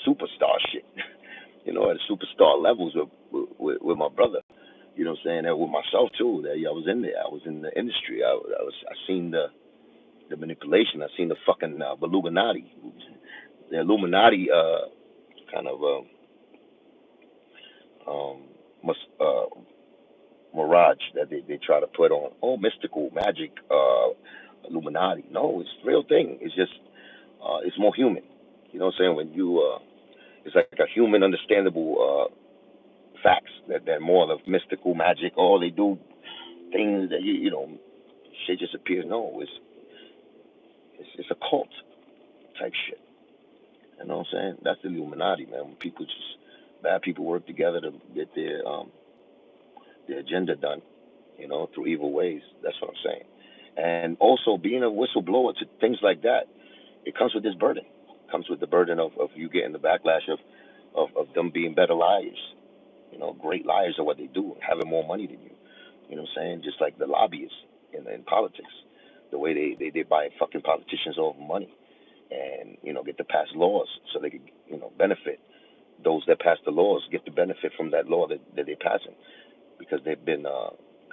superstar shit. You know, at superstar levels with my brother. You know what I'm saying? And with myself too. That I was in there. I was in the industry. I seen the manipulation. I seen the fucking Illuminati, the Illuminati kind of um, mirage that they try to put on. Oh, mystical magic, Illuminati. No, it's the real thing. It's just it's more human. You know what I'm saying? When you it's like a human understandable facts that more of mystical magic. Oh, they do things that you know shit just appears. No, it's a cult type shit. You know what I'm saying? That's the Illuminati, man. When people just bad people work together to get their agenda done, you know, through evil ways. That's what I'm saying. And also being a whistleblower to things like that, it comes with this burden. It comes with the burden of you getting the backlash of them being better liars. You know, great liars are what they do, having more money than you. You know what I'm saying? Just like the lobbyists in politics, the way they buy fucking politicians over money and, you know, get to pass laws so they could, you know, benefit those that pass the laws, get the benefit from that law that they're passing because they've been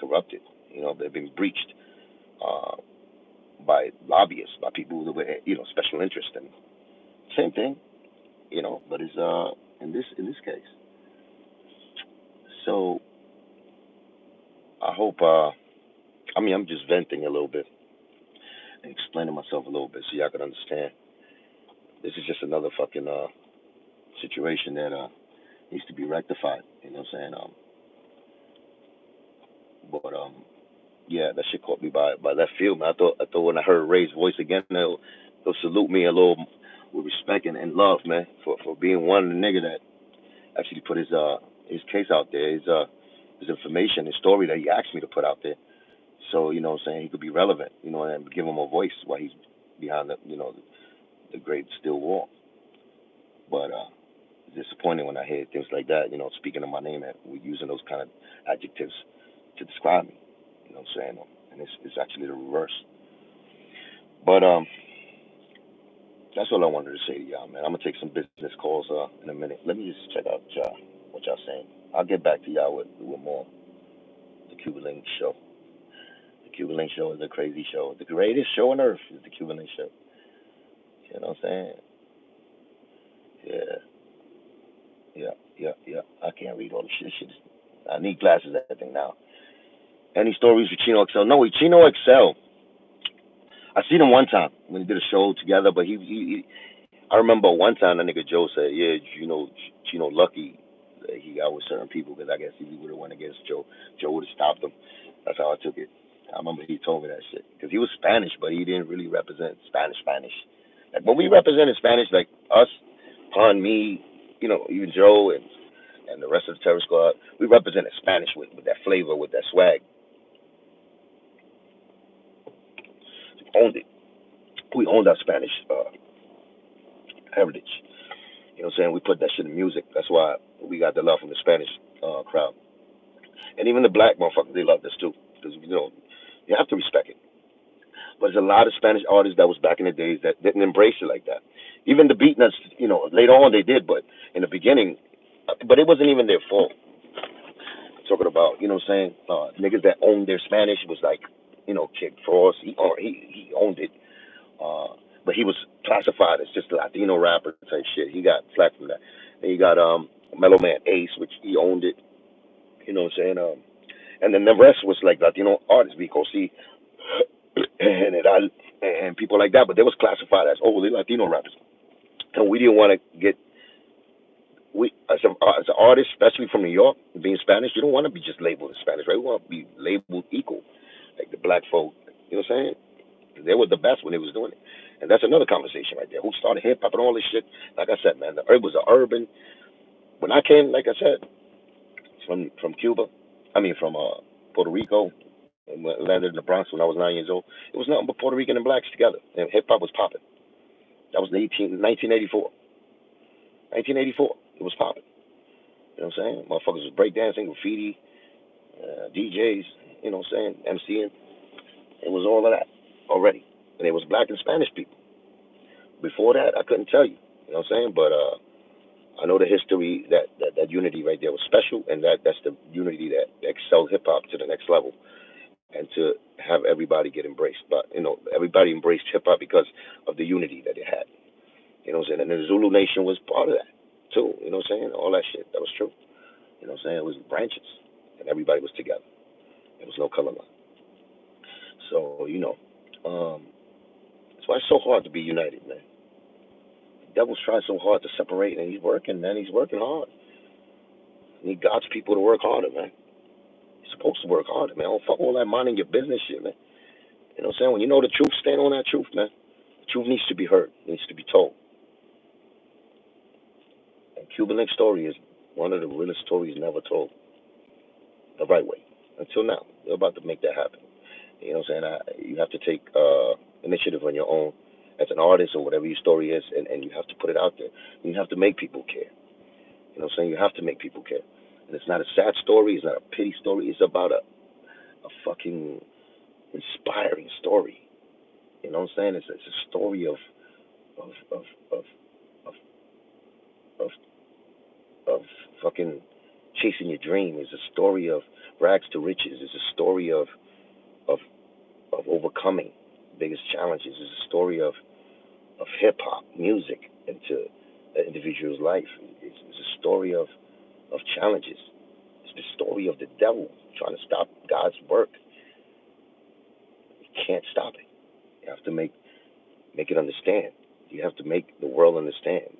corrupted. You know, they've been breached uh, by lobbyists, by people with, you know, special interest. And same thing, you know, but it's in this case. So I hope. I mean, I'm just venting a little bit and explaining myself a little bit so y'all can understand. This is just another fucking situation that needs to be rectified. You know what I'm saying? But yeah, that shit caught me by left field, man. I thought when I heard Ray's voice again, they'll salute me a little with respect and love, man, for being one nigga that actually put his case out there, his information, his story that he asked me to put out there. So you know what I'm saying, he could be relevant, you know, and give him a voice while he's behind the great steel wall. But it's disappointing when I hear things like that, you know, speaking of my name and we're using those kind of adjectives to describe me. You know what I'm saying? And it's actually the reverse. But that's all I wanted to say to y'all, man. I'm gonna take some business calls in a minute. Let me just check out what y'all saying. I'll get back to y'all with more. The Cuban Link show. The Cuban Link show is a crazy show. The greatest show on earth is the Cuban Link show. You know what I'm saying? Yeah, yeah. I can't read all the shit. I need glasses. I think now. Any stories with Chino XL? No, Chino XL. I seen him one time when he did a show together, but he I remember one time the nigga Joe said, yeah, Chino lucky that he got with certain people because I guess if he would have went against Joe, Joe would have stopped him. That's how I took it. I remember he told me that shit because he was Spanish, but he didn't really represent Spanish. Like when we represented Spanish, like us, Han, me, you know, even Joe and the rest of the Terror Squad, we represented Spanish with that flavor, with that swag. We owned it. We owned our Spanish heritage. You know what I'm saying? We put that shit in music. That's why we got the love from the Spanish crowd. And even the black motherfuckers, they loved us too. Because, you know, you have to respect it. But there's a lot of Spanish artists that was back in the days that didn't embrace it like that. Even the beatnuts, you know, later on they did, but in the beginning, but it wasn't even their fault. Talking about, you know what I'm saying? Niggas that owned their Spanish was like, you know, Kid Frost. He owned it. But he was classified as just a Latino rapper type shit. He got flack from that. And you got Mellow Man Ace, which he owned it. You know what I'm saying? And then the rest was like Latino artists, Vico C, and people like that. But they was classified as they Latino rappers, and we didn't want to get we as an artist, especially from New York, being Spanish, you don't want to be just labeled as Spanish, right? We want to be labeled equal, like the black folk. You know what I'm saying? They were the best when they was doing it, and that's another conversation right there. Who started hip hop and all this shit? Like I said, man, it was an urban. When I came, like I said, from Cuba, I mean from Puerto Rico, and landed in the Bronx when I was 9 years old. It was nothing but Puerto Rican and blacks together, and hip hop was popping. That was 1984. 1984. It was popping. You know what I'm saying? Motherfuckers was breakdancing, graffiti, DJs. You know what I'm saying? MCing. It was all of that already, and it was black and Spanish people. Before that, I couldn't tell you. You know what I'm saying? But I know the history that unity right there was special, and that's the unity that excelled hip hop to the next level, and to have everybody get embraced. But everybody embraced hip hop because of the unity that it had. You know what I'm saying? And the Zulu Nation was part of that too. You know what I'm saying? All that shit that was true. You know what I'm saying? It was branches, and everybody was together. There was no color line. So that's why it's so hard to be united, man. The devil's trying so hard to separate, and he's working, man. He's working hard. You need God's people to work harder, man. You're supposed to work harder, man. Don't fuck all that minding your business shit, man. You know what I'm saying? When you know the truth, stand on that truth, man. The truth needs to be heard. It needs to be told. And Cuban Link story is one of the realest stories never told the right way. Until now, they're about to make that happen. You know what I'm saying? You have to take initiative on your own as an artist or whatever your story is, and you have to put it out there. You have to make people care. You know what I'm saying? You have to make people care. And it's not a sad story. It's not a pity story. It's about a fucking inspiring story. You know what I'm saying? It's a story of of of of of, of fucking chasing your dream. It's a story of rags to riches. It's a story of of overcoming biggest challenges. It's a story of hip hop music into an individual's life. It's a story of challenges. It's the story of the devil trying to stop God's work. You can't stop it. You have to make it understand. You have to make the world understand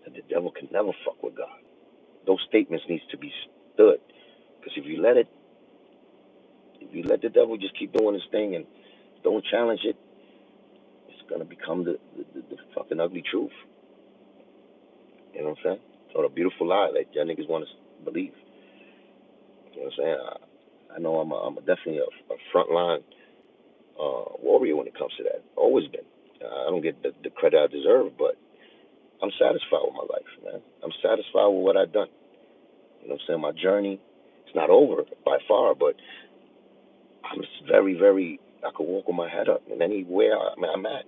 that the devil can never fuck with God. Those statements needs to be stood. Because if you let the devil just keep doing his thing and don't challenge it, it's gonna become the fucking ugly truth. You know what I'm saying? Or a beautiful lie that y'all niggas want to believe. You know what I'm saying? I know I'm definitely a frontline warrior when it comes to that. Always been. I don't get the credit I deserve, but I'm satisfied with my life, man. I'm satisfied with what I've done. You know what I'm saying? My journey, it's not over by far, but I'm just very, very, I could walk with my head up in anywhere I'm at.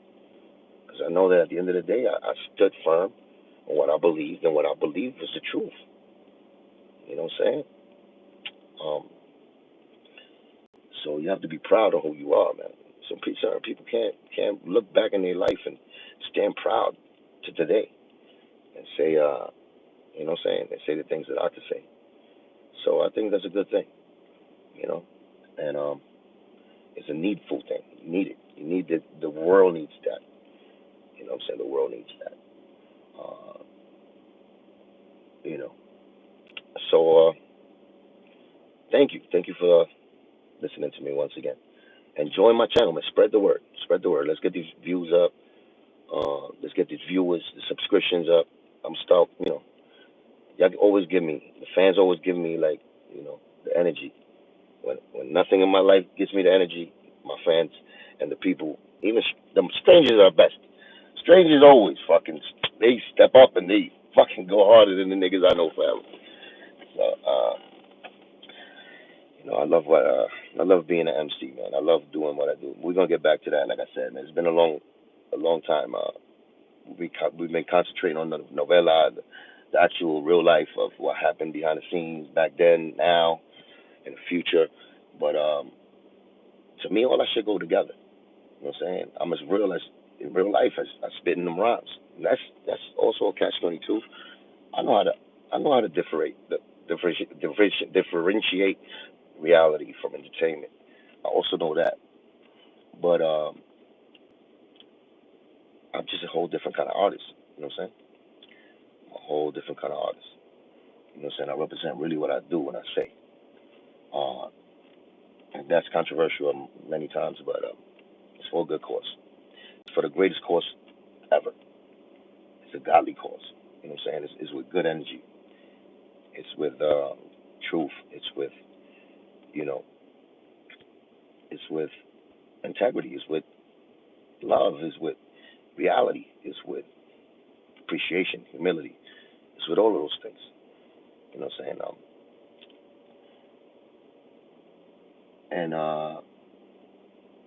Because I know that at the end of the day, I stood firm on what I believed, and what I believed was the truth. You know what I'm saying? Um, so you have to be proud of who you are, man. Certain people can't look back in their life and stand proud to today and say, you know what I'm saying, and say the things that I could say. So I think that's a good thing, you know, and it's a needful thing. You need it. You need the world needs that. You know what I'm saying? The world needs that. Uh, you know. So thank you for listening to me once again. And join my channel, man. Spread the word. Spread the word. Let's get these views up. Let's get these viewers, the subscriptions up. I'm stoked. Y'all always give me, the fans always give me, like, the energy. When nothing in my life gives me the energy, my fans and the people, even the strangers are best. Strangers always fucking, they step up and they fucking go harder than the niggas I know forever. So, I love being an MC, man. I love doing what I do. We're gonna get back to that, like I said, man. It's been a long time. We've been concentrating on the novella, the actual real life of what happened behind the scenes back then, now, in the future. But to me, all that should go together. You know what I'm saying? I'm as real as in real life as I spit in them rhymes. And that's also a catch-22. I know how to differentiate reality from entertainment. I also know that, but I'm just a whole different kind of artist. You know what I'm saying? I'm a whole different kind of artist. You know what I'm saying? I represent really what I do when I say. Uh, and that's controversial many times, but it's for a good cause. It's for the greatest cause ever. It's a godly cause. You know what I'm saying? It's with good energy. It's with truth. It's with, you know, it's with integrity. It's with love. It's with reality. It's with appreciation, humility. It's with all of those things. You know what I'm saying? And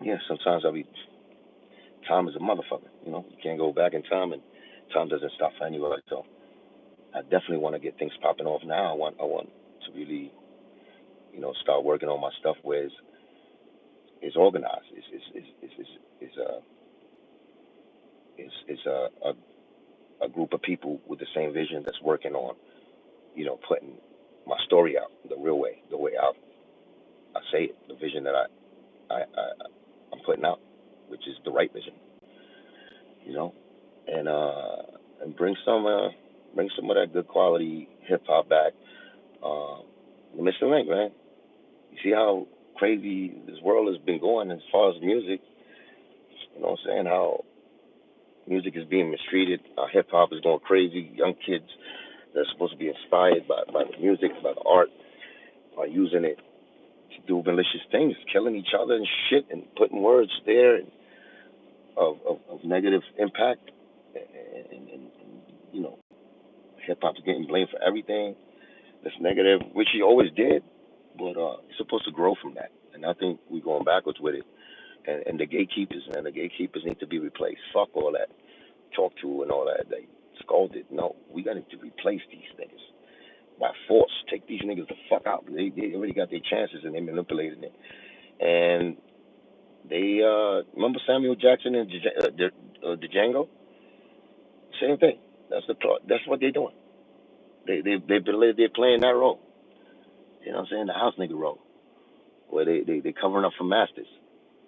yeah, sometimes I be time is a motherfucker. You can't go back in time, and time doesn't stop for anybody. So I definitely want to get things popping off now. I want to really, start working on my stuff where it's organized. It's a group of people with the same vision that's working on, putting my story out the real way, the way I say it, the vision that I'm putting out, which is the right vision, you know, and bring some of that good quality hip hop back. Um, the Mr. Link, man. You see how crazy this world has been going as far as music. You know what I'm saying? How music is being mistreated. Hip hop is going crazy. Young kids that are supposed to be inspired by the music, by the art, are using it to do malicious things, killing each other and shit, and putting words there of negative impact. And hip hop's getting blamed for everything that's negative, which he always did, but it's supposed to grow from that. And I think we're going backwards with it. And the gatekeepers, man, the gatekeepers need to be replaced. Fuck all that talk to and all that. They scolded. No, we got to replace these niggas by force. Take these niggas the fuck out. They already got their chances and they manipulating it. And they remember Samuel Jackson and the Django. Same thing. That's the plot. That's what they're doing. They're playing that role. You know what I'm saying? The house nigga role, where they covering up for masters,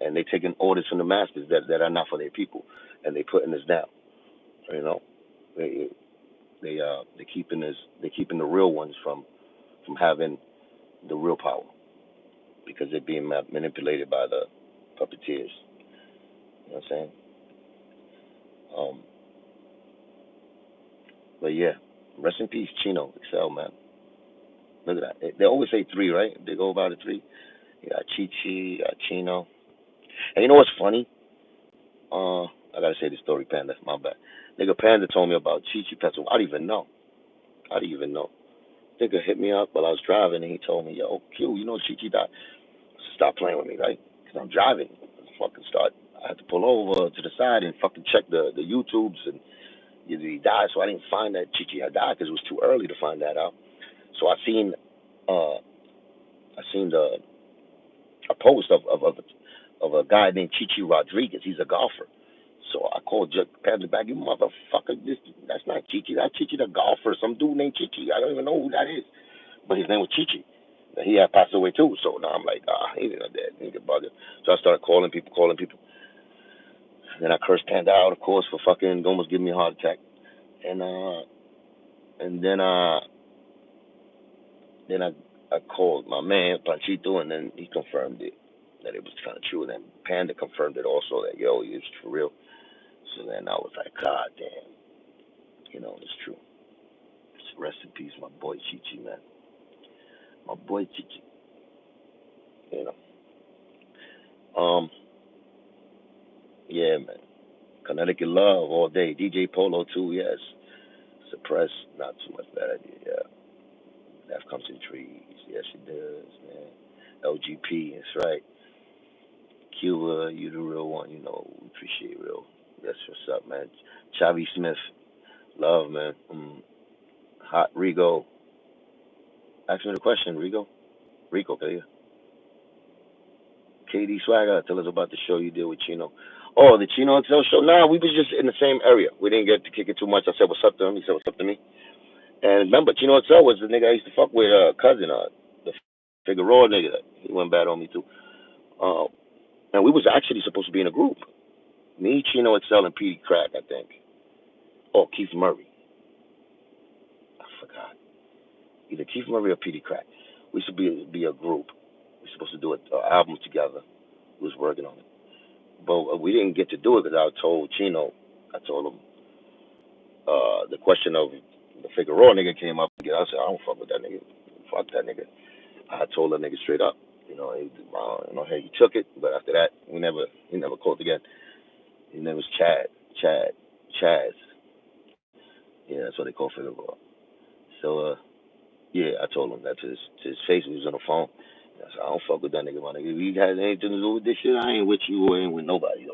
and they taking orders from the masters that are not for their people, and they putting us down. You know, they they keeping the real ones from having the real power because they're being manipulated by the puppeteers. You know what I'm saying? Um, but yeah, rest in peace, Chino Excel, man. Look at that. They always say three, right? They go about it three. You got Chi Chi, you got Chino. And you know what's funny? I gotta say the story, Panda. My bad. Nigga Panda told me about Chi Chi Pencil. I didn't even know. I didn't even know. Nigga hit me up while I was driving, and he told me, "Yo, Q, you know Chi Chi died. Stop playing with me, right? Because I'm driving. Fucking start. I had to pull over to the side and fucking check the YouTubes, and he died. So I didn't find that Chi Chi had died because it was too early to find that out. So uh, I seen a post of a guy named Chichi Rodriguez. He's a golfer. So I called Jack Panda back. You motherfucker! That's not Chichi. That's Chichi the golfer. Some dude named Chichi. I don't even know who that is. But his name was Chichi. He had passed away too. So now I'm like, he's not dead. He get bugging. So I started calling people, calling people. And then I cursed Panda out, of course, for fucking almost giving me a heart attack. And and then I called my man Panchito, and then he confirmed it that it was kind of true. And then Panda confirmed it also that it's for real. So then I was like, God damn, it's true. So rest in peace, my boy Chichi, man. My boy Chichi. You know. Yeah, man. Connecticut love all day. DJ Polo too, yes. Suppress, not too much bad idea. Yeah. That comes in trees. Yes, it does, man. LGP, that's right. Cuba, you the real one. We appreciate real. That's what's up, man. Chavi Smith, love, man. Hot Rigo. Ask me the question, Rigo. Rico, okay? KD Swagger, tell us about the show you did with Chino. Oh, the Chino XL show? Nah, we was just in the same area. We didn't get to kick it too much. I said what's up to him. He said what's up to me. And remember, Chino XL was the nigga I used to fuck with, cousin, the Figueroa nigga. He went bad on me too. Uh, and we was actually supposed to be in a group. Me, Chino XL, and Petey Crack, I think. Oh, Keith Murray. I forgot. Either Keith Murray or Petey Crack. We should be a group. We were supposed to do an album together. We was working on it. But we didn't get to do it because I told Chino, I told him, the question of the Figueroa nigga came up again. I said, I don't fuck with that nigga. Fuck that nigga. I told that nigga straight up. Hey, he took it, but after that, he never called again. His name was Chaz. Yeah, that's what they call Figueroa. So yeah, I told him that to his face. We was on the phone. I said, I don't fuck with that nigga, my nigga. If he has anything to do with this shit, I ain't with you or ain't with nobody.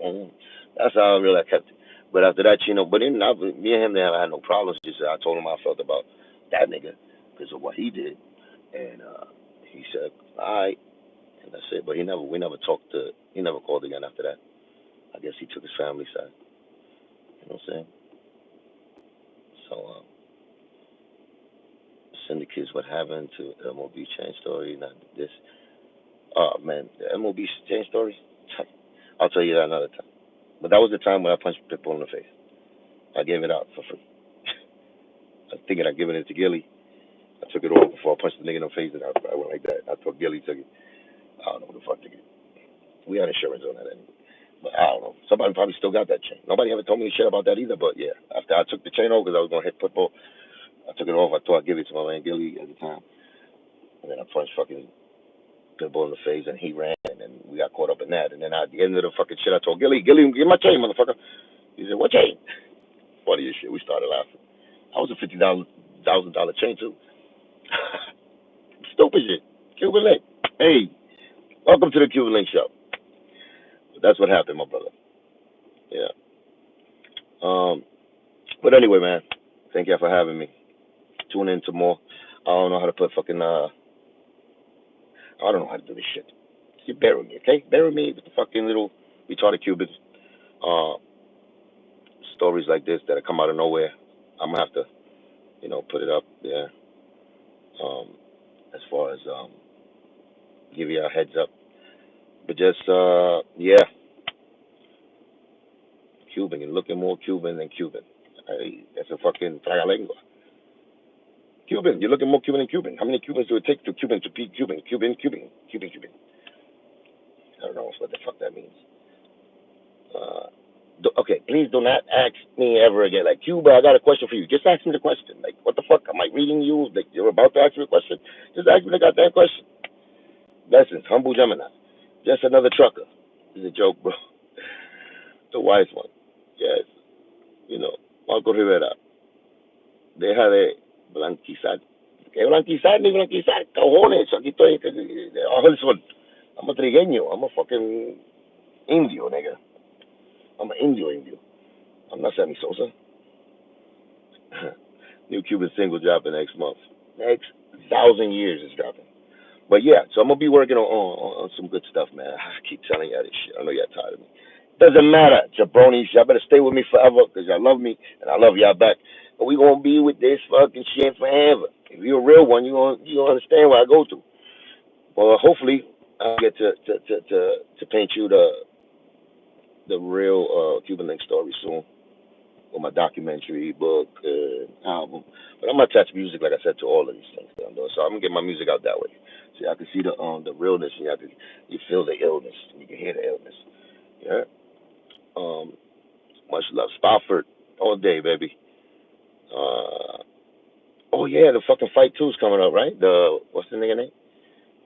That's how I really kept it. But after that, but then me and him never had no problems. Just I told him how I felt about that nigga because of what he did, and he said, all right, and that's it. But we never talked he never called again after that. I guess he took his family side. You know what I'm saying? So, syndicates, what happened to MOB chain story? Not this. Oh man, the MOB chain story. I'll tell you that another time. But that was the time when I punched people in the face. I gave it out for free. I was thinking I'd given it to Gilly. I took it off before I punched the nigga in the face, and I went like that. I thought Gilly took it. I don't know who the fuck took it. We had insurance on that anyway. But I don't know. Somebody probably still got that chain. Nobody ever told me shit about that either. But yeah, after I took the chain off because I was gonna hit football, I took it off. I thought I'd give it to my man Gilly at the time, and then I punched fucking Pitbull in the face, and he ran, and then we got caught up in that. And then at the end of the fucking shit, I told Gilly, give my chain, motherfucker. He said, what chain? Funny as shit. We started laughing. I was a $50,000 chain too. Stupid shit. Cuban Link. Hey, welcome to the Cuban Link show. That's what happened, my brother. Yeah. Um. But anyway, man, thank you for having me. Tune in to more. I don't know how to put fucking I don't know how to do this shit. You bear with me, okay? Bear with me with the fucking little retarded Cubans. Uh, Stories like this that come out of nowhere. I'm gonna have to, put it up there. Um, as far as give you a heads up. But just yeah, Cuban. You're looking more Cuban than Cuban. That's a fucking tragalengua. Cuban. You're looking more Cuban than Cuban. How many Cubans do it take to Cuban to be Cuban? Cuban, Cuban, Cuban, Cuban. I don't know what the fuck that means. Okay, please do not ask me ever again. Like, Cuba, I got a question for you. Just ask me the question. Like, what the fuck? Am I reading you? Like, you're about to ask me a question? Just ask me the goddamn question. Blessings, humble Gemini. Just another trucker. It's a joke, bro. The wise one. Yes. Marco Rivera. Deja de blanquizar. ¿Qué blanquizar ni blanquizar? Cojones. Aquí estoy. Bajo el sol. I'm a trigueño. I'm a fucking Indio, nigga. I'm an Indio. I'm not Sammy Sosa. New Cuban single dropping next month. Next 1,000 years is dropping. But yeah, so I'm gonna be working on some good stuff, man. I keep telling y'all this shit. I know y'all tired of me. Doesn't matter, jabronis. Y'all better stay with me forever because y'all love me and I love y'all back. But we gonna be with this fucking shit forever. If you're a real one, you gonna understand what I go through. Well, hopefully I get to paint you the real Cuban Link story soon. With my documentary, book, album. But I'm gonna attach music, like I said, to all of these things that I'm doing. So I'm gonna get my music out that way, so y'all can see the realness, and you feel the illness, and you can hear the illness. Yeah. Um. Much love, Spofford, all day, baby. Oh yeah, the fucking fight too is coming up, right? The what's the nigga name?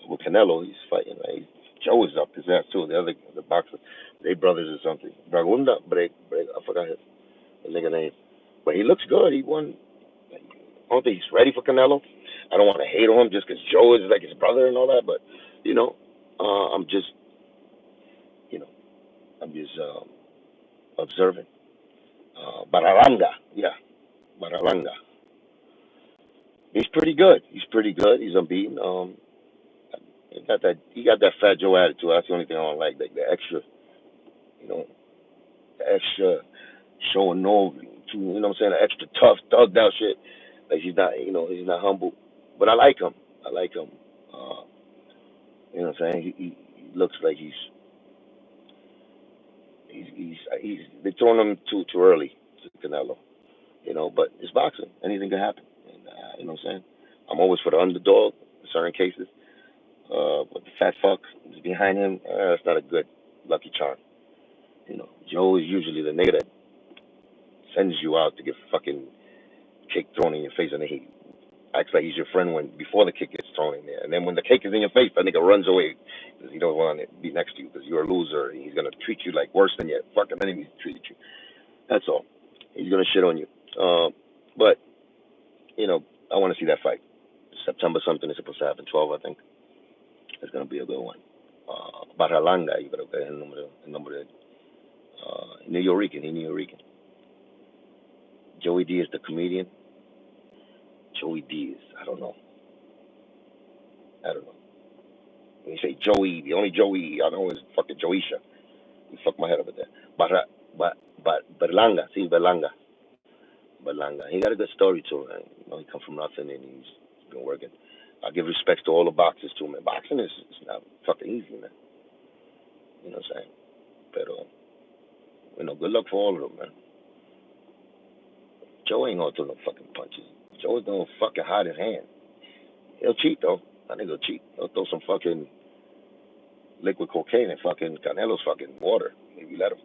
Well, Canelo, he's fighting. Right? Joe is up his ass too. The boxer, they brothers or something. Bragunda, break. I forgot the nigga name, but he looks good. He won. I don't think he's ready for Canelo. I don't want to hate on him just because Joe is like his brother and all that, but you know, I'm just, you know, I'm just observing. Baralanga, yeah, Baralanga. He's pretty good. He's unbeaten. He got that fat Joe attitude. That's the only thing I don't like. Like the extra, you know, the extra showing no, you know what I'm saying? The extra tough, thugged out shit. Like he's not humble. But I like him. I like him. Uh, you know what I'm saying? He looks like he's they're throwing him too early to Canelo. But it's boxing. Anything can happen. And, you know what I'm saying? I'm always for the underdog in certain cases. But the fat fuck is behind him, that's not a good lucky charm. Joe is usually the nigga that sends you out to get fucking kick thrown in your face, and then he acts like he's your friend when before the kick gets thrown in there, and then when the kick is in your face, that nigga runs away because he don't want to be next to you because you're a loser, and he's gonna treat you like worse than your fucking enemies treated you. That's all. He's gonna shit on you. But you know, I want to see that fight. September something is supposed to happen. 12, I think. It's gonna be a good one. Barralanga, yo creo que es el nombre de New Yorican. He's New Yorican. Joey Diaz, the comedian. Joey Diaz. I don't know. I don't know. When you say Joey, the only Joey I know is fucking Joisha. You fuck my head up with that. Barra, Berlanga. See, Berlanga. Berlanga. He got a good story too, man. You know, he come from nothing and he's been working. I give respect to all the boxers too, man. Boxing is not fucking easy, man. You know what I'm saying? But, good luck for all of them, man. Joe ain't gonna throw no fucking punches. Joe's gonna fucking hide his hand. He'll cheat though. I think he'll cheat. He'll throw some fucking liquid cocaine in fucking Canelo's fucking water. Maybe let him.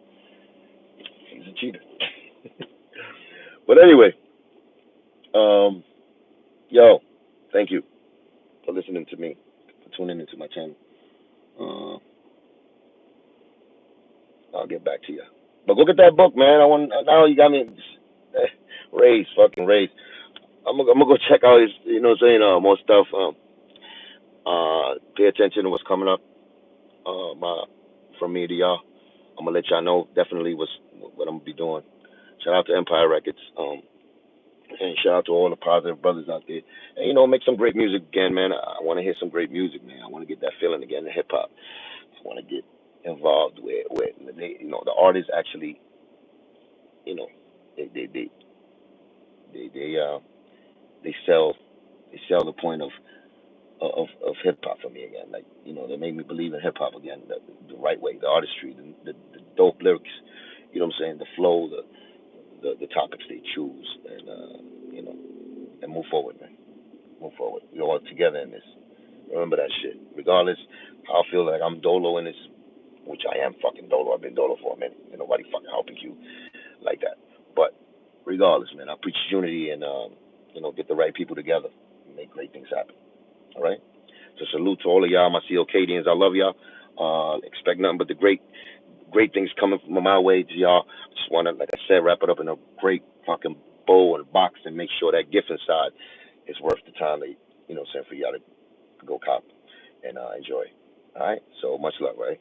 He's a cheater. But anyway, um, yo, thank you for listening to me, for tuning into my channel. I'll get back to you. But go get that book, man. I want now. You got me raised, fucking raised. I'm gonna go check out his, you know what I'm saying, more stuff. Pay attention to what's coming up. From me to y'all. I'm gonna let y'all know definitely what I'm gonna be doing. Shout out to Empire Records. And shout out to all the positive brothers out there. And make some great music again, man. I want to hear some great music, man. I want to get that feeling again in hip hop. I want to get involved where they, the artists actually, you know, they they they they they, uh they sell the point of hip hop for me again. Like, they made me believe in hip hop again, the right way, the artistry, the dope lyrics. You know what I'm saying? The flow, the topics they choose, and and move forward, man. Move forward. We're all together in this. Remember that shit. Regardless, how I feel like I'm dolo in this, which I am fucking dolo. I've been dolo for a minute. Ain't nobody fucking helping you like that. But regardless, man, I preach unity and get the right people together and make great things happen. All right. So salute to all of y'all, my COKdians. I love y'all. Expect nothing but the great things coming from my way to y'all. Just want to, like I said, wrap it up in a great fucking bowl and box and make sure that gift inside is worth the time that, for y'all to go cop and enjoy. All right. So much love, right?